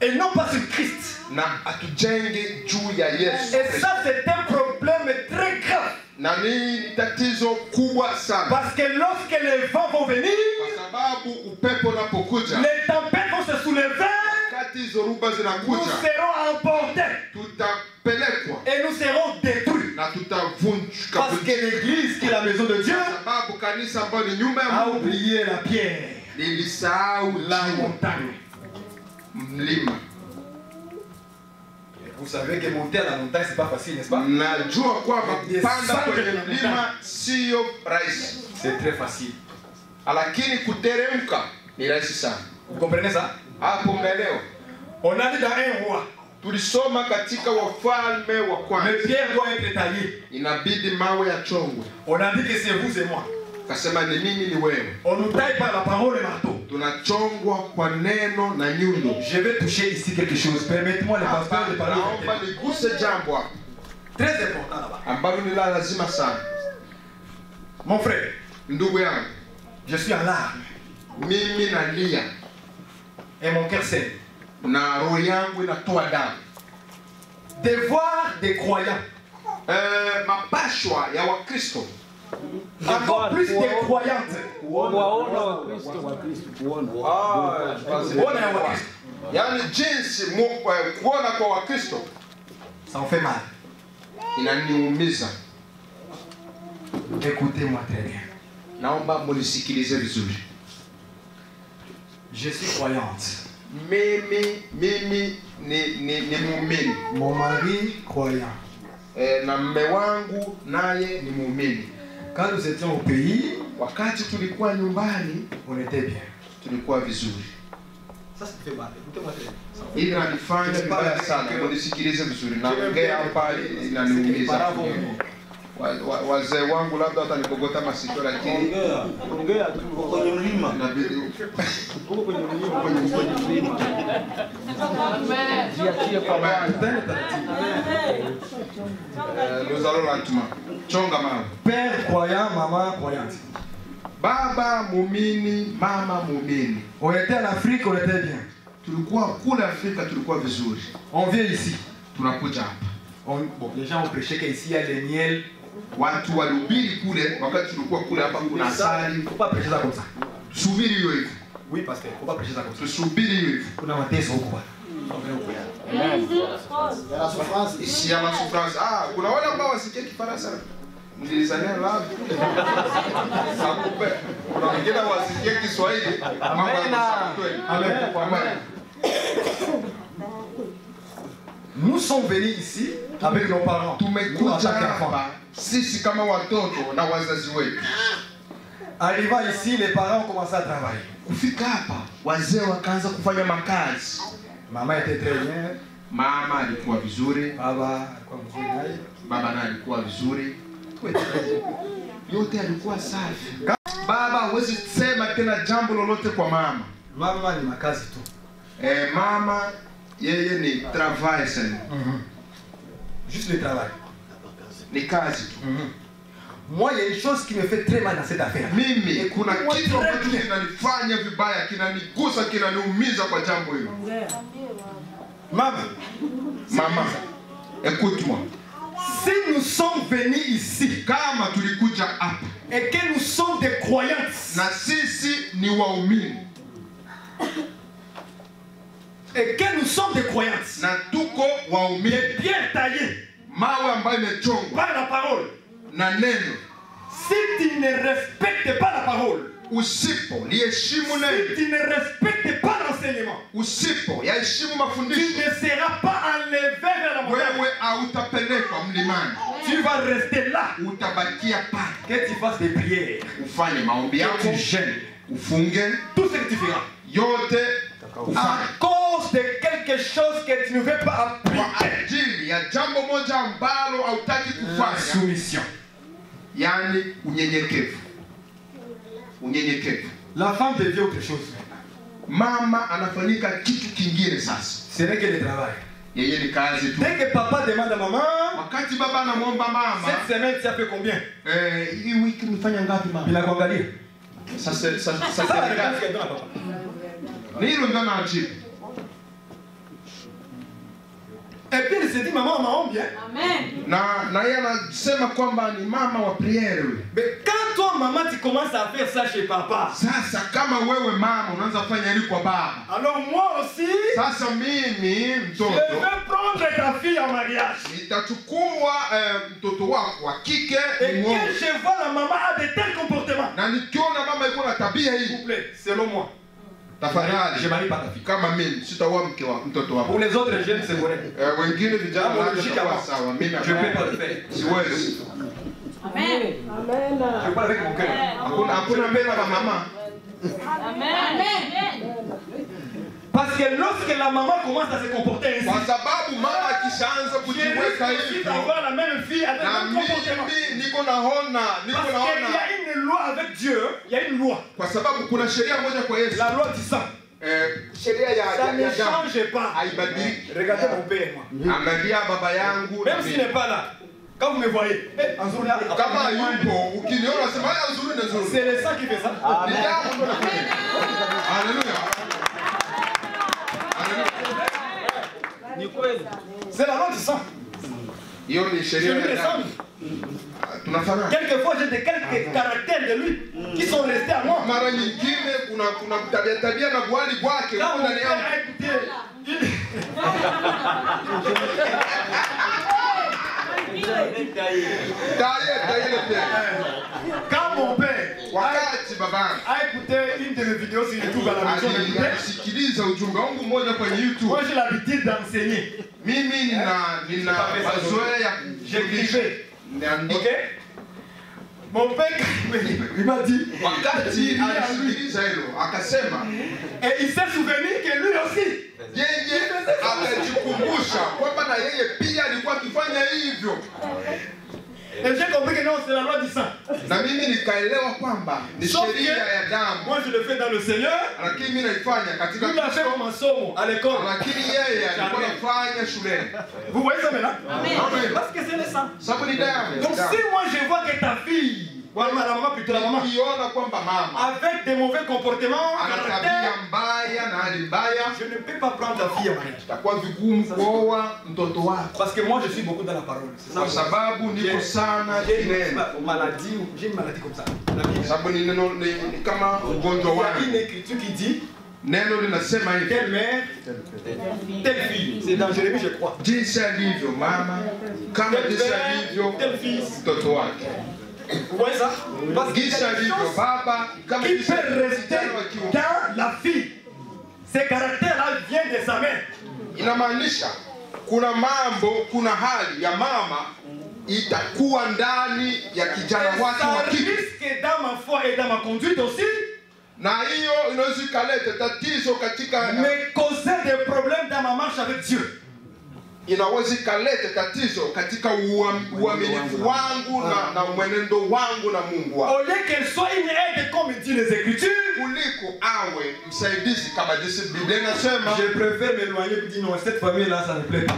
Et non pas sur Christ. Na atujenge juu ya Yesu. Et ça, c'est un problème très grave. Na ni tatizo kubwa sana. Parce que lorsque les vents vont venir, Kwa sababu upepo unapokuja, les tempêtes vont se soulever, wakati zoruba nous zinakuja, serons emportés tutapelekwa et nous serons détruits. na tutavunjika. Parce que l'église, qui est la maison de Dieu, Kwa sababu kanisa ambayo ni nyumba ya a Mungu oublié la pierre, lilisahau la jiwe, montagne. mlima. Vous savez que monter à la montagne, c'est pas facile, n'est-ce pas? Najua kwamba kupanda kwenye mlima sio rahisi, C'est très facile. lakini kuteremka ni rahisi sana. Vous comprenez ça? Hapo umeelewa? On a dit dans un roi, Tulisoma katika Wafalme wa les Kwanza, pierres doivent être taillées. inabidi mawe ya chongwe. On a dit que c'est vous et moi. Kasema ni mimi ni wewe. On nous taille par la parole et marteau. Tunachongwa kwa neno na nyundo. Je vais toucher ici quelque chose. Permettez-moi le pasteur de parler. Naomba niguse jambo hapa. Très important là-bas. Ambalo ni la lazima sana. Mon frère, Ndugu yangu, je suis en larmes mimi nalia et mon cœur saigne na roho yangu inatoa damu. de voir des croyants, Mapashwa ya Wakristo, encore plus des croyantes. Kuwaona Wakristo. Kuona ya Wakristo. yaani jinsi kuona kwa Wakristo Ça en fait mal. inaniumiza. Écoutez-moi très bien. Naomba munisikilize vizuri. Je suis croyante. Mimi ni muumini. Mon mari croyant. Na mme wangu naye ni muumini. Quand nous étions au pays, Wakati tulikuwa nyumbani on était bien. tulikuwa vizuri. Ça fait mal. Écoutez-moi très bien. Hili nalifanya vibaya sana. Munisikilize vizuri. Naongea hapa inaniumiza. Wazee wangu labda watanikogota masikio, lakini ongea tu kwenye mlima. inabidi Huko kwenye mlima. Jiachie kwa Bwana. nous allons lentement. Chonga mama. Père croyant, maman croyante. Baba muumini, mama muumini. On était en Afrique, on était bien. Tulikuwa kule Afrika, tulikuwa vizuri. On vient ici. Tunakuja hapa. Bon, les gens ont prêché qu'ici il y a des miels. Watu walihubiri kule, wakati tulikuwa kule hapa kuna asali. Il ne faut pas prêcher ça comme ça. Subiri hiyo hivyo. Oui, pasteur, il ne faut pas prêcher ça comme ça. Tusubiri hiyo hivyo. Kuna mateso huko bwana. Ici ya souffrance. Kuna wale ambao wasikie Kifaransa. Mlizania la. Sakupe. Kuna wengine wasikie Kiswahili. Amen. Amen. Nous sommes venus ici avec nos parents. Nous, en Tumekuja tant qu'enfants. hapa sisi kama watoto na wazazi wetu. Arrivant ici, les parents ont commencé à travailler. Kufika hapa wazee wakaanza kufanya makazi. Maman était très bien. Mama alikuwa vizuri, Baba alikuwa mzuri naye. baba naye alikuwa vizuri. Yote alikuwa safi. Baba hawezi sema tena jambo lolote kwa mama. Mama ni makazi tu. Mama yeye ni travail sana. Juste le travail. Ni kazi tu. Moi, il y a une chose qui me fait très mal dans cette affaire. Mimi kuna kitu ambacho kinanifanya vibaya, kinanigusa, kinaniumiza kwa jambo hilo. Maman, Mama, écoute-moi. si nous sommes venus ici Kama tulikuja hapa et que nous sommes des croyantes na sisi ni waumini et que nous sommes des croyantes, na tuko waumini, les pierres taillées mawe ambayo imechongwa par la parole, na neno, si tu ne respectes pas la parole, usipo liheshimu si neno, tu ne respectes pas l'enseignement, usipo yaheshimu tu mafundisho, ne seras pas enlevé vers la montagne. wewe hautapelekwa mlimani, Tu vas rester là. utabakia pale. Que tu fasses des prières, Ufanye maombi que yako, tu jeûnes, ufunge, tout ce que tu feras. yote À ufanye cause de quelque chose que tu ne veux pas kwa appliquer. ajili ya jambo moja ambalo hautaki La kufanya, soumission. yani unyenyekevu. Unyenyekevu. La femme devient autre chose. Mama anafanyika kitu kingine sasa. Ce n'est que le travail. Yeye ni kazi tu. Dès que papa demande à maman, Wakati baba anamwomba mama, cette semaine tu as fait combien? hii wiki umefanya ngapi Il mama? a kuangalia. Sasa Ça la réponse qu'elle donne à papa. ni hilo ndio anajibu. Et puis il se dit maman maombi hein. Amen. Na yeye anasema kwamba ni mama wa priere yule. Mais quand toi maman tu commences à faire ça chez papa, Sasa kama wewe mama unaanza kufanya hili kwa baba, alors moi aussi sasa mimi je mtoto vais prendre ta fille en mariage. nitachukua mtoto wako wa kike Et nimwoe. que je vois la maman a de tels comportements. Na nikiona mama yuko na tabia S'il hii, vous plaît, selon moi, je tafadhali marie pas ta fille. kama mimi sitaoa mke wa mtoto wako. Pour les autres jeunes, c'est correct. Wengine vijana Kama labda logique itakuwa avant. sawa, mimi Je ne peux pas le faire. siwezi. Amen. Je parle avec mon cœur. Hakuna mbele ya mama. Amen. Parce que lorsque la maman commence à se comporter ainsi, Kwa sababu mama akishaanza je kujiweka risque hivyo, d'avoir la même fille avec le na même comportement. mimi niko naona Parce qu'il y a une loi avec Dieu, il y a une loi. Kwa sababu kuna sheria moja kwa Yesu. La loi du sang. Sheria ya Ça ne damu change pas. haibadiliki. Regardez mon père et moi. Angalia baba yangu na Même s'il mimi. n'est pas là. Quand vous me voyez, Kama yupo ukiniona sema haya nzuri na nzuri. c'est le sang qui fait ça. Ni damu ndo nafanya. Haleluya. Ni kweli. C'est la loi du sang. Hiyo ni Je sheria lui ya damu. ressemble. Tunafanana. Quelquefois, j'ai des quelques caractères de lui qui sont restés à moi. Mara nyingine kuna tabia na gwali kwake Quand huko mon ndani père yangu. a écouté, quand mon père Wakati babangu a écouté une de mes vidéos sur YouTube à la maison, alisikiliza ujumbe wangu mmoja kwenye YouTube. moi j'ai l'habitude d'enseigner. Mimi nina mazoea ya J'écrivais. kuandika. Ok? Mon père, il m'a dit, Wakati alisikiliza hilo akasema et il s'est souvenu que lui aussi. yeye akajikumbusha kwamba na yeye pia alikuwa akifanya hivyo, Et j'ai compris que non, c'est la loi du sang. na mimi nikaelewa kwamba ni Sauf que sheria ya damu, moi je le fais dans le Seigneur. lakini mimi naifanya katika Lui l'a fait comme un somme à l'école. lakini yeye alikuwa anafanya shuleni. Vous voyez ça maintenant? Amen. Parce que c'est le sang. Sababu ni damu. Donc si moi je vois que ta fille, voilà la maman plutôt la maman, Ukiona kwamba mama avec des mauvais comportements, ana tabia caractère, mbaya na hali mbaya, je ne peux pas prendre ta fille en mariage. itakuwa vigumu kuoa mtoto wako, Parce que moi je suis beaucoup dans la parole. C'est ça. kwa sababu niko sana J'ai une kineno, maladie, j'ai une maladie comme ça. kwa sababu ni neno ni kama ugonjwa Il y a une wangu. écriture qui dit Neno linasema hivi, telle mère, telle fille. C'est dans Jérémie je crois. jinsi alivyo mama kama Telle jinsi mère, alivyo tel fils. mtoto wake, Vous voyez ça? Parce qu'il y jinsi a des alivyo choses baba kama qui jinsi peut alivyo rester kijana wa kiume. dans la fille. Ces caractères-là viennent de sa mère. Inamaanisha kuna mambo, kuna hali ya mama itakuwa ndani ya kijana Et wake wa ça kike, risque dans ma foi et dans ma conduite aussi, na hiyo inaweza ikaleta tatizo katika, me causer des problèmes dans ma marche avec Dieu. inaweza ikaleta tatizo katika uaminifu wangu na mwenendo wangu na Mungu wangu, Au lieu qu'elle soit une aide comme dit les Écritures, kuliko awe msaidizi kama jinsi Biblia inasema. je préfère m'éloigner et dire non, cette famille-là, ça ne plaît pas.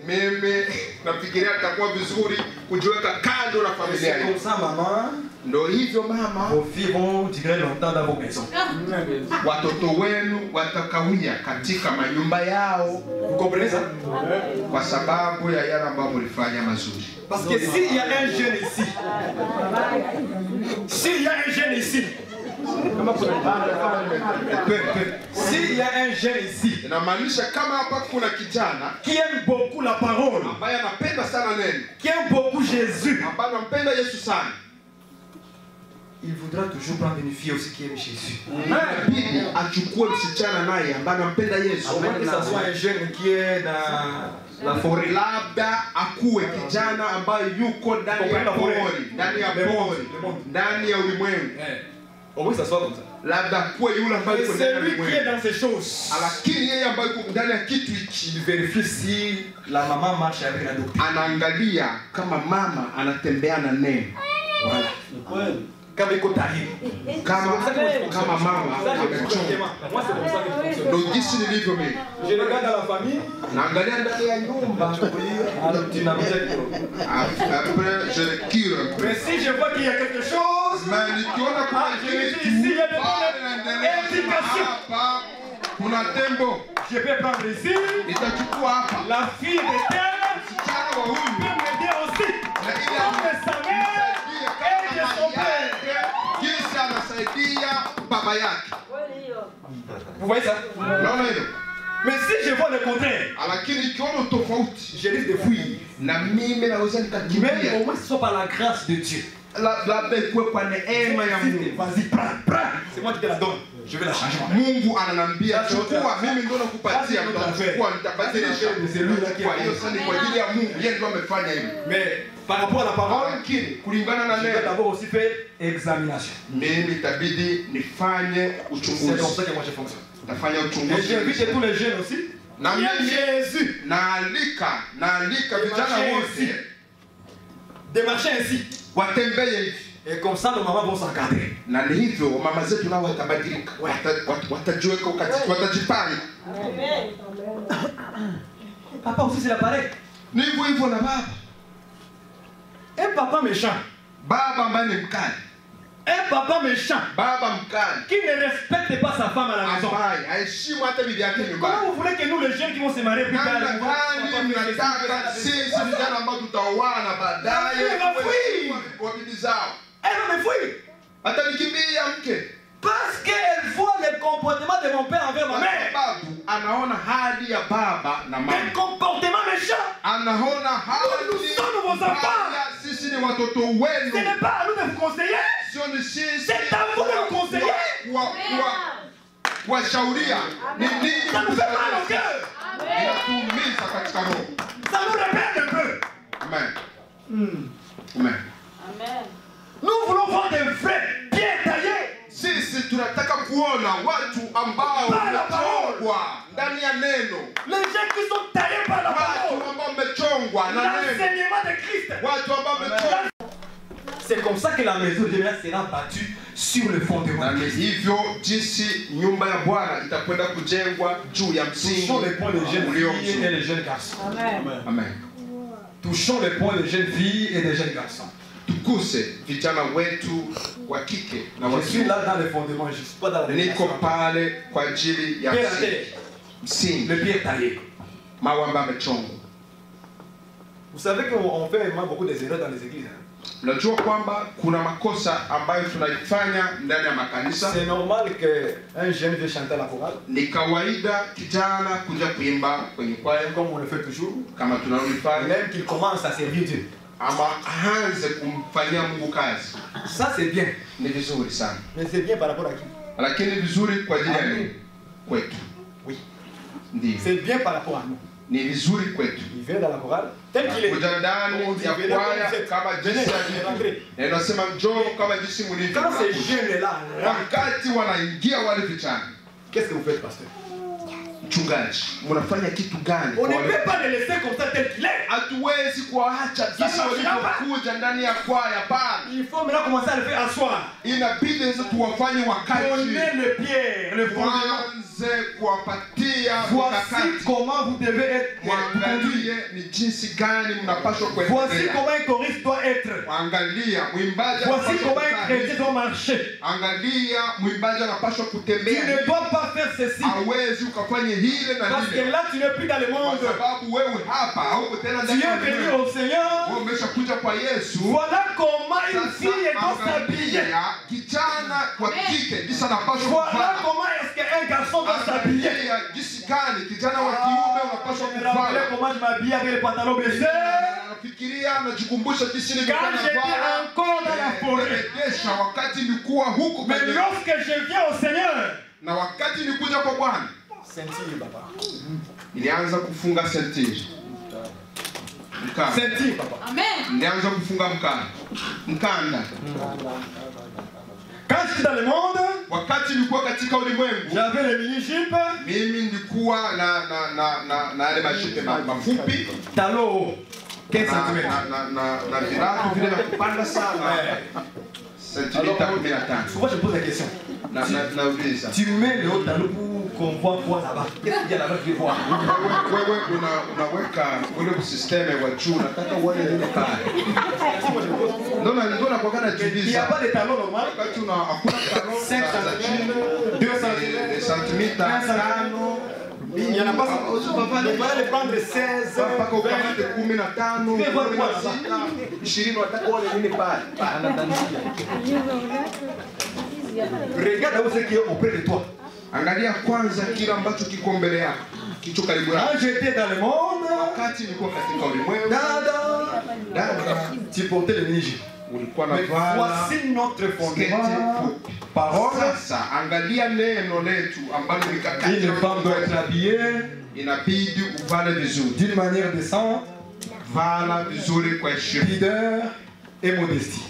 Mimi nafikiria itakuwa vizuri kujiweka kando na familia C'est yangu. comme ça, maman. Ndio hivyo mama, Vos filles vont durer longtemps dans vos maisons. watoto wenu watakawia katika manyumba yao Vous comprenez ça? kwa sababu ya yale ambayo mlifanya mazuri. Parce que s'il y a un jeune ici, s'il y a un jeune ici, s'il y a un jeune ici Inamaanisha kama hapa kuna kijana qui aime beaucoup la parole, ambaye anapenda sana neno, qui aime beaucoup Jésus, ambaye anampenda Yesu sana, il voudra toujours prendre une fille aussi qui aime Jésus. inabidi achukue msichana naye ambaye anampenda Yesu. Au moins que ça soit un jeune qui est dans la forêt. Labda akuwe kijana ambaye yuko ndani ya pori, ndani ya pori, ndani ya ulimwengu. Au moins que ça soit comme ça. Labda akuwe yule ambaye Et yuko ndani ya celui qui est ulimwengu, dans ces choses, lakini yeye ambaye yuko ndani ya kitu hiki il vérifie si la maman marche avec la doctrine. anaangalia kama mama anatembea na neno. Voilà. Kama iko tayari. Kama mama Ça, je amechoka. moi, c'est comme ça que je fonctionne. Ndio jinsi nilivyo mimi. Je regarde dans la famille. Naangalia ndani ya nyumba. Alors, tu n'as pas dit. Après je recule un peu. Mais si je vois qu'il y a quelque chose, Mais nikiona kuna je me dis ici, il y a des pale bonnes inaendelea indications. hapa, kuna tembo, Je peux prendre ici nitachukua hapa la fille de terre msichana wa peut huyu m'aider aussi. na ili Comme de sa mère et de son père. jinsi anasaidia baba yake. Vous voyez ça? Unaona hilo? Mais si je vois le contraire, Lakini ikiona tofauti je risque de fuir. na mimi naweza Mais nikakimbia, au moins que ce soit par la grâce de Dieu. labda ikuwe kwa neema ya Mungu. Vas-y, prends. C'est moi qui te la donne. Je vais la changer. Mungu ananambia chukua, mimi ndio nakupatia, nitachukua, nitabadilisha. Kwa hiyo sasa ni kwa ajili ya Mungu, yeye ndio amefanya hivyo. Mais par rapport à la parole, Lakini kulingana na je vais neno, d'abord aussi faire examination. mimi itabidi nifanye C'est comme uchunguzi. ça que moi je fonctionne. Nitafanya Et uchunguzi. j'invite tous les jeunes aussi. Na Qui aiment mimi Jésus. naalika vijana wote De marcher ainsi. watembee hivi. Et comme ça, nos mamans vont s'encadrer. Na ni hivyo mama zetu nao watabadilika, watajiweka wakati, watajipanga. Papa aussi c'est pareil. Ni hivyo hivyo na baba. Un papa méchant. Baba ambaye ni mkali. Un papa méchant. Baba mkali. Qui ne respecte pas sa femme à la maison. Ambaye haheshimu hata bibi yake nyumbani. Comment vous voulez que nous les jeunes qui vont se marier plus tard, mnataka sisi vijana ambao tutaoana baadaye wa bibi zao? Elle me fuit. Hata nikimbia mke. Parce qu'elle voit le comportement de mon père envers ma mère. Sababu anaona hali ya baba na mama. Un comportement méchant. Anaona hali. Nous sommes vos enfants. Sisi ni watoto wenu. Ce n'est pas à nous de vous conseiller. C'est à vous de nous conseiller. Kuwashauria. Ça nous fait mal au cœur. Inatuumiza katika roho. Ça nous répète un peu. Amen. Amen. Amen. Nous voulons voir des vrais bien taillés. Sisi tunataka kuona watu ambao wamechongwa ndani ya neno. Les gens qui sont taillés par la parole. Watu ambao wamechongwa na neno. L'enseignement de Christ. Watu ambao wamechongwa. C'est comme ça que la maison de Dieu sera battue sur le fondement. Na ni hivyo jinsi nyumba ya Bwana itakwenda kujengwa juu ya msingi. Touchons les points des jeunes filles et des jeunes garçons. Amen. Amen. Touchons les points des jeunes filles et des jeunes garçons. Tukuse vijana wetu wa kike na wa Je suis kiume. là dans les fondements, je ne suis pas dans la Niko révélation. pale kwa ajili ya Pierre msingi. taillé. Msingi. Le pied taillé. Mawe ambayo yamechongwa. Vous savez qu'on fait vraiment beaucoup des erreurs dans les églises. Unajua kwamba kuna makosa ambayo tunaifanya ndani ya makanisa. C'est normal qu'un jeune vienne chanter à la chorale. Ni kawaida kijana kuja kuimba kwenye kwaya Comme on le fait toujours. kama tunavyofanya, Même qu'il commence à servir Dieu. ama aanze kumfanyia Mungu kazi. Ça c'est bien. Ni vizuri sana. Mais c'est bien par rapport à qui? Lakini vizuri kwa ajili ya nini? Kwetu. Oui. Ndiyo. C'est bien par rapport à nous. Ni vizuri kwetu. Il vient dans la chorale. Tel qu'il est. Kuja ndani ya kwaya kama jinsi alivyo. Na inasema njoo kama jinsi mlivyo. Quand ces jeunes là, Wakati wanaingia wale vijana, qu'est-ce que vous faites, pasteur? mchungaji, mnafanya kitu gani? On ne peut pas les laisser comme ça tel qu'il est. Hatuwezi kuwaacha jinsi walivyokuja ndani ya kwaya pale. Il faut maintenant commencer à le faire asseoir. Inabidi sasa tuwafanye wakati. Donnez le pied, le fondement. Tuanze kuwapatia Voici mikakati. comment vous devez être Mwangalie ni jinsi gani mnapaswa Voici kuendelea. comment un choriste doit être. Angalia mwimbaji Voici anapaswa comment un chrétien kufanya. doit marcher. Angalia mwimbaji anapaswa Tu kutembea. ne dois pas faire ceci. Hawezi ukafanya hile na Parce que lile. là, tu n'es plus dans le Kwa monde. sababu wewe hapa hauko tena Tu ndani ya es venu ulimwengu. au Seigneur. Wewe umeshakuja kwa Yesu. Voilà comment une Sasa fille doit s'habiller. angalia kijana wa kike jinsi anapaswa Voilà kuvaa. comment est-ce qu'un garçon doit s'habiller. Angalia jinsi gani kijana wa kiume unapaswa Je me rappelais kuvaa. comment je m'habillais avec les pantalons baissés. Nafikiria najikumbusha jinsi Quand nilikuwa j'étais navaa. encore dans la forêt. Rejesha wakati nilikuwa huko Mais kwenye lorsque je viens au Seigneur, na wakati nilikuja kwa Bwana ceinture, papa. nilianza kufunga sentiri. Mkanda. Ceinture, papa. Amen. Nilianza kufunga mkanda. Quand j'étais dans le monde, Wakati nilikuwa katika ulimwengu, j'avais les mini-jupes, mimi nilikuwa na yale mashipe mafupi talons hauts, 15 cm. na viatu vile vya kupanda sana. Sentimita 15. Souvent, je pose la question. Nauliza. Tu mets le haut talon pour qu'on voit quoi là-bas? Qu'est-ce qu'il y a là-bas que je vais voir? Wewe unaweka ule systeme wa juu, nataka uone nini pale. Ndio nakuwa Il n'y a najiuliza. pas de talons normal. Wakati hakuna talon 5 cm, 2 cm, sentimita 5. il n'y en a pas. Il fallait les prendre 16, Mpaka 20. ukamate 15, 20 wataka uone nini pale. Regarde où c'est qui est auprès de toi. Angalia kwanza kile ambacho kiko mbele yako, kicho karibu yako. Quand j'étais dans le monde, Wakati nilikuwa katika ulimwengu, dada, tu portais le mini-jupe. ulikuwa na Mais vala voici notre sketi fondement. fupi. Parole. Sasa angalia neno letu ambalo ni kakati. Une femme doit être habillée Inabidi uvale vizuri. d'une manière décente, Vala vizuri kwa heshima pudeur et modestie.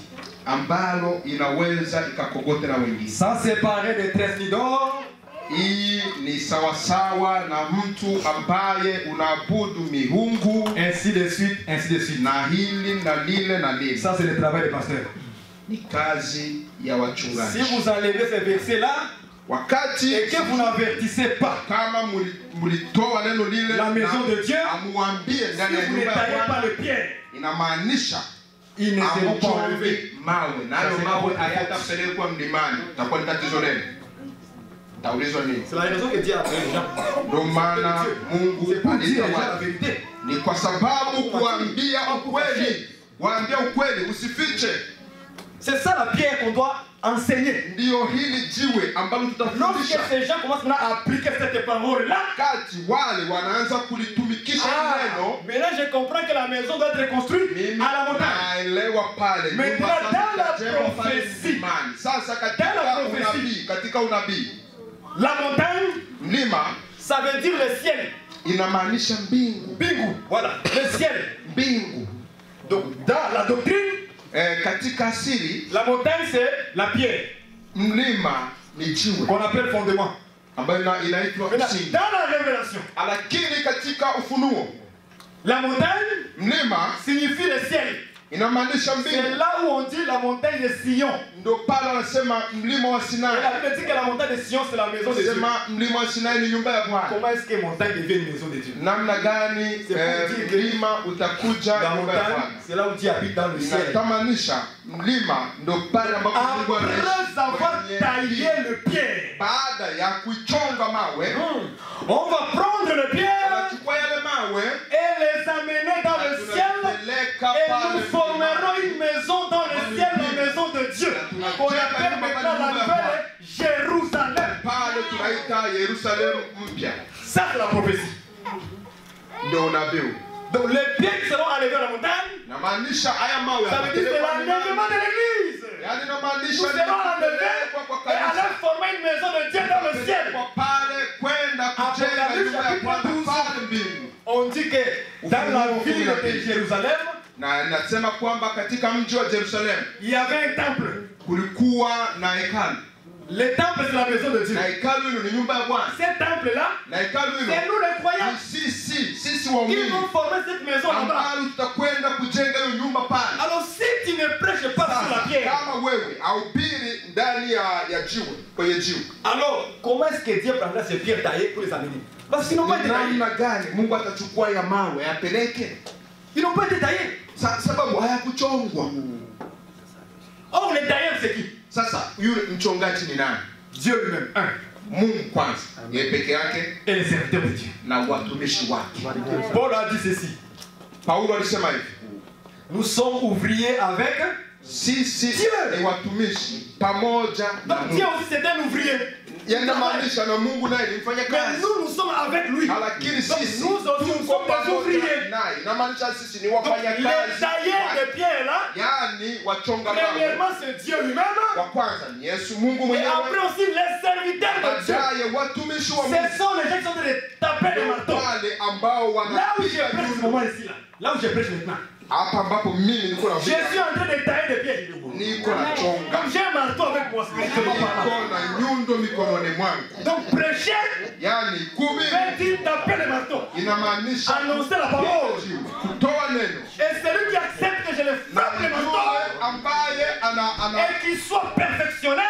ambalo inaweza ikakogote na wengine. Sans séparer des tresses ni d'or, Hii ni sawasawa na mtu ambaye unaabudu miungu ainsi de suite, ainsi de suite. na hili na lile na lile. Ça, c'est le travail des pasteurs. ni kazi ya Si wachungaji. vous enlevez ces versets-là Wakati et que vous n'avertissez pas kama mulitoa neno lile la maison de Dieu, amuambie si ndani ya vous ne nyumba ya taillez pas Bwana, le pierre, inamaanisha ils ne seront pas enlevés. amchonge mawe, nayo Sasa mawe itakuwa hayatapelekwa mlimani. Itakuwa ni tatizo lenu. Taulizwa nini? C'est la raison que Dieu a appelé les gens. Ndio maana Mungu C'est pour dire aliita les gens la watu. vérité. Ni kwa sababu kuambia ukweli, waambia ukweli, usifiche. C'est ça la pierre qu'on doit enseigner. Ndio hili jiwe ambalo Lorsque tutafundisha. ces gens commencent maintenant à appliquer cette parole-là, Wakati wale wanaanza kulitumikisha neno, maintenant je comprends que la maison doit être construite mimi à la montagne. naelewa pale. Mais Nyumba dans sasa la itajengwa pale prophétie. mlimani. Sasa Dans la prophétie. katika unabii, La montagne, mlima ça veut dire le ciel. inamaanisha mbingu. Bingu, voilà, le ciel. Mbingu. Donc dans la doctrine, Katika asili la montagne c'est la pierre mlima ni jiwe qu'on appelle fondement. ambayo inaitwa Maintenant, msingi. dans la révélation, Lakini katika ufunuo la montagne mlima signifie le ciel. inamaanisha C'est mbingu. là où on dit la montagne de Sion. Ndio pale wanasema mlima wa Et Sinai. la Bible dit que la montagne de Sion c'est la maison de Dieu. Sema mlima wa Sinai ni nyumba ya Bwana. Comment est-ce que montagne devient une maison de Dieu? Namna gani C'est pour dire que mlima utakuja La nyumba ya montagne, Bwana? c'est là où Dieu habite dans le ciel. Inatamanisha mlima ndio pale ambapo Mungu Après anaishi. avoir Kwenye taillé mbingu. le pierre, Baada ya kuichonga mawe, on va prendre le pierre wanachukua yale mawe et les amener dans le ciel. tunapeleka Et pale nous formerons une maison dans le ciel, la maison de Dieu, qu'on appelle maintenant la nouvelle Jérusalem. pale tunaita Yerusalemu mpya. Ça, c'est la prophétie. Ndio unabii. Donc, les pierres qui seront enlevées à la montagne, Namaanisha haya mawe ça veut dire que c'est l'enlèvement de l'église. yaani Nous inamaanisha serons enlevés et allons former une maison de Dieu dans le ciel. kwa pale kwenda kujenga Apocalypse nyumba ya Bwana chapitre 12. pale mbingu. On dit que dans la ville de Jérusalem, Na nasema kwamba katika mji wa Yerusalemu il y avait un temple. kulikuwa na hekalu. Le temple, c'est la maison de Dieu. Na hekalu hilo ni nyumba ya Bwana. Ce temple-là, Na hekalu hilo c'est nous les croyants ni sisi qui waumini vont former cette maison là-bas. ambalo tutakwenda kujenga hiyo nyumba pale. Alors, si tu ne prêches pas sur la Sasa, pierre, kama wewe haubiri ndani ya jiwe, kwenye jiwe, alors comment est-ce que Dieu prendra ces pierres taillées pour les amener? Parce qu'ils n'ont pas été taillés. namna gani Mungu atachukua ya mawe yapeleke? Ils n'ont pas été taillés. Sababu hayakuchongwa. Or, les tailleurs, c'est qui? Sasa yule mchongaji ni nani? Dieu lui-même. Un. Mungu kwanza, yeye peke yake Et les serviteurs de Dieu. na watumishi wake. Paul a dit ceci. Paulo alisema hivi, Nous sommes ouvriers avec. sisi Dieu. ni watumishi pamoja na Donc, Dieu Mungu. aussi, c'est un ouvrier. Yanamaanisha na Mungu naye ni mfanya Mais kazi. nous sommes avec lui. Lakini Donc, sisi nous aussi, nous tuko sommes des pamoja ouvriers. naye. Inamaanisha sisi ni Donc, wafanya les kazi. tailleurs de pierre là, Yaani wachonga mawe. premièrement, c'est Dieu lui-même. Wa kwanza ni Yesu Mungu Et mwenyewe. après aussi, les serviteurs de Dieu. Baadaye watumishi wa Mungu. Ce sont les gens qui sont en train de taper des marteaux. Wale ambao Là où je wanapiga prêche ce nyundo. moment ici, là. Là où je prêche maintenant. Hapa ambapo mimi niko na Je suis en train de tailler des pierres. niko na chonga. Comme j'ai un marteau avec moi, spirituellement parlant. Niko na nyundo mikononi mwangu. Donc prêcher, Yaani kuhubiri veut dire taper les marteaux. inamaanisha Annoncer la parole. kutoa neno. Et celui qui accepte que je le Na frappe les marteaux yule ambaye ana et qu'il soit perfectionné,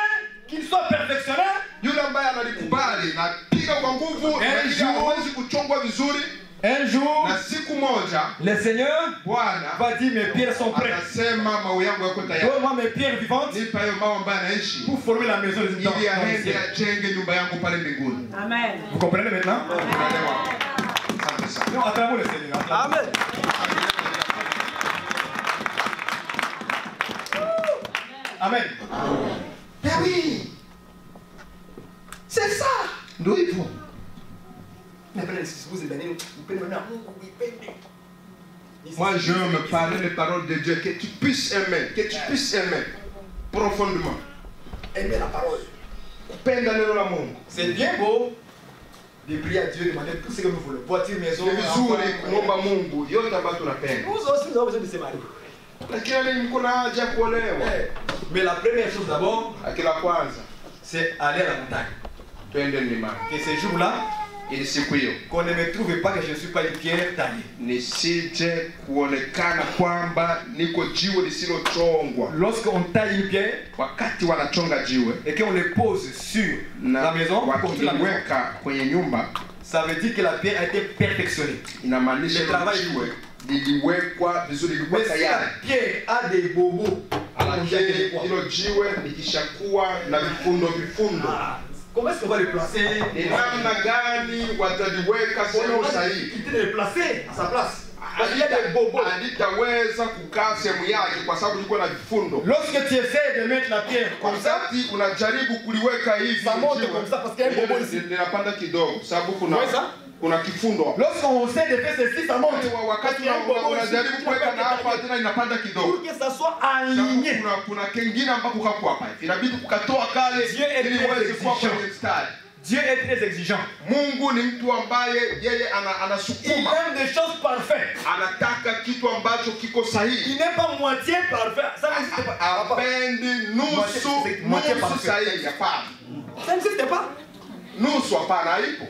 yule ambaye analikubali na piga kwa nguvu na ili hawezi kuchongwa vizuri, un jour, na siku moja le Seigneur Bwana va dire mes pierres sont prêtes. atasema mawe yangu yako tayari. Donne-moi mes pierres vivantes Nipa hiyo mawe ambayo anaishi pour former la maison des ili aende ajenge nyumba yangu pale mbinguni. Amen. Vous comprenez maintenant? Unaelewa? Asante sana. Non, acclamons le Seigneur. Amen. Amen. Eh oui. C'est ça. Ndio hivyo. Moi, je veux me parler les paroles de Dieu, que tu puisses aimer profondément. Aimer la parole. Kupenda neno la Mungu. C'est bien beau de prier à Dieu, demander tout ce que nous voulons. Voiture, maison, Ni vizuri kumwomba Mungu yote ambayo tunapenda. Nous aussi, nous avons besoin de se marier. Lakini mko na haja ya kuolewa. Mais la première chose d'abord, Lakini la kwanza c'est aller à la montagne. twende mlimani. Et ces jours-là, ili siku hiyo qu'on ne me trouve pas que je ne suis pas une pierre taillée. nisije kuonekana kwamba niko jiwe lisilochongwa. Lorsqu'on taille une pierre Wakati wanachonga jiwe et qu'on le pose sur la maison, pour construire la maison, wakiliweka kwenye nyumba, ça veut dire que la pierre a été perfectionnée. inamaanisha Le travail jiwe liliwekwa vizuri, lilikuwa Mais si la tayari. pierre a des bobos, Lakini hilo jiwe likishakuwa na vifundo, comment est-ce qu'on va le placer? ni namna gani wataliweka sehemu sahihi? Quitter de le placer à sa place. Parce qu'il y a des bobos. Halitaweza kukaa sehemu yake kwa sababu liko na vifundo. Lorsque tu essaies de mettre la pierre comme ça, Wakati unajaribu kuliweka hivi, ça monte comme ça parce qu'il y a un bobo ici. linapanda kidogo sababu Ouais, ça? kuna kifundo. Lorsqu'on essaie de faire ceci, ça monte. Wakati Il y a un bobo ici. unajaribu kuweka na hapa tena inapanda kidogo. Pour que ça soit aligné. Kuna kengine ambako kako hapa. Inabidi kukatoa kale Dieu est ili très uweze kuwa exigeant. kwenye mstari. Dieu est très exigeant. Mungu ni mtu ambaye yeye Il anasukuma, aime des choses parfaites. anataka kitu ambacho kiko sahihi. Il n'est pas moitié parfait. Ça n'existe pas. Apendi nusu parfait. sahihi, hapana. Ça n'existe pas. Nusu hapana, haipo.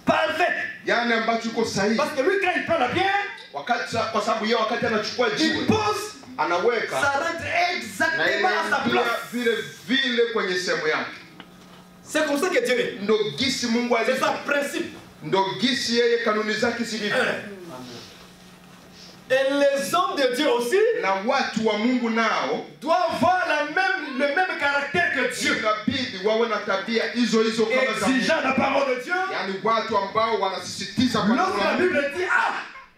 Parfait. Yani ambacho iko sahihi. Parce que lui, quand il prend la pierre, Wakati kwa sababu yeye wakati anachukua il jiwe pose, anaweka ça rentre na exactement à sa ile place. vile vile kwenye sehemu yake. C'est comme ça que Dieu est. Ndo gisi Mungu C'est alivyo. ça le principe. Ndo gisi yeye kanuni zake zilivyo. Et les hommes de Dieu aussi Na watu wa Mungu nao doivent avoir le même caractère que Dieu. inabidi wawe na tabia hizo hizo kama za Mungu. Exigeant la parole de Dieu. Yaani watu ambao wanasisitiza kwa Lorsque la neno. Bible dit A,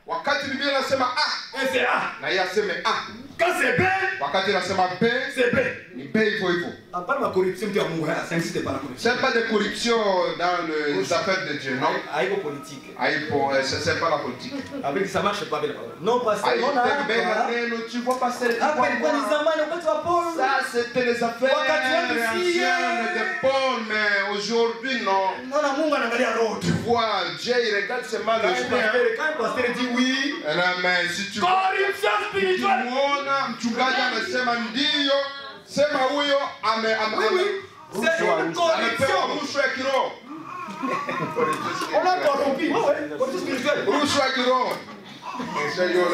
Wakati Biblia inasema A et c'est A. na yeye aseme A. Quand c'est B, Wakati inasema B c'est B. ni B hivyo hivyo. À part ma corruption, tu as mon ça n'existe pas la corruption. C'est pas de corruption dans les affaires de Dieu, non? Aïe, politique. Haipo, c'est pas la politique. Avec ça marche pas avec la parole. Non, pasteur, non, Tu vois pasteur, tu Ah, vois mais quoi, les moi. amants, on peut pas Paul. Ça c'était les affaires Wakati anciennes de Paul, mais aujourd'hui non. Non, non, Mungu anaangalia roho tu. Tu vois, Dieu il regarde seulement le chemin. Quand le pasteur dit oui, Non, mais si tu corruption spirituelle. muona mchungaji anasema ndio, sema huyo Oui, oui. C'est une amepewa corruption. rushwa ya kiroho. On a corrompu. Ouais, ouais. Corruption spirituelle. Rushwa ya kiroho.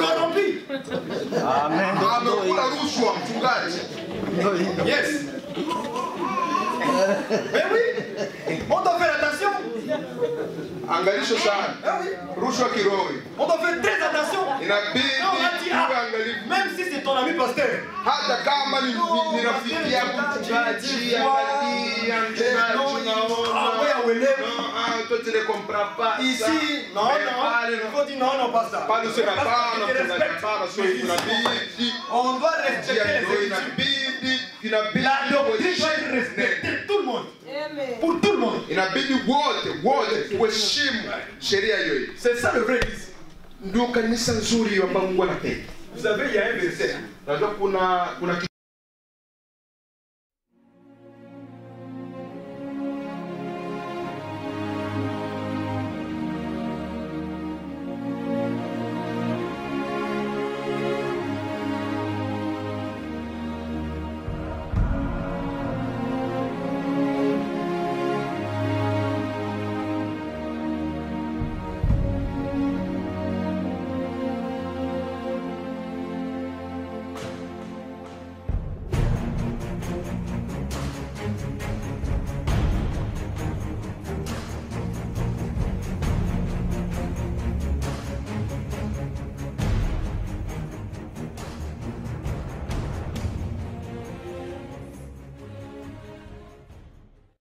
Corrompu. Amekula rushwa mchungaji. Yes. Mais oui. On doit faire attention. Angalisho sana. Ah oui. Rushwa kiroho. On doit faire très attention. Inabidi On a dit, uwe ah, angalifu. même si c'est ton ami pasteur. Hata kama ni rafiki yako mchungaji, angalia mchungaji toi tu ne comprends pas Ici, ça. non, Mais non. pale, Il faut dire non, non, pas ça. pale usema Parce hapana, que tu mchungaji respectes. hapana, sio inabidi. On doit respecter Njia les ndio Écritures. inabidi La doctrine doit être respectée. Tout le monde. Pour tout le monde. inabidi wote kuheshimu sheria hiyo. C'est ça le vrai Église. Ndio kanisa nzuri ambayo Mungu anapenda. Vous savez, il y a un verset. Unajua kuna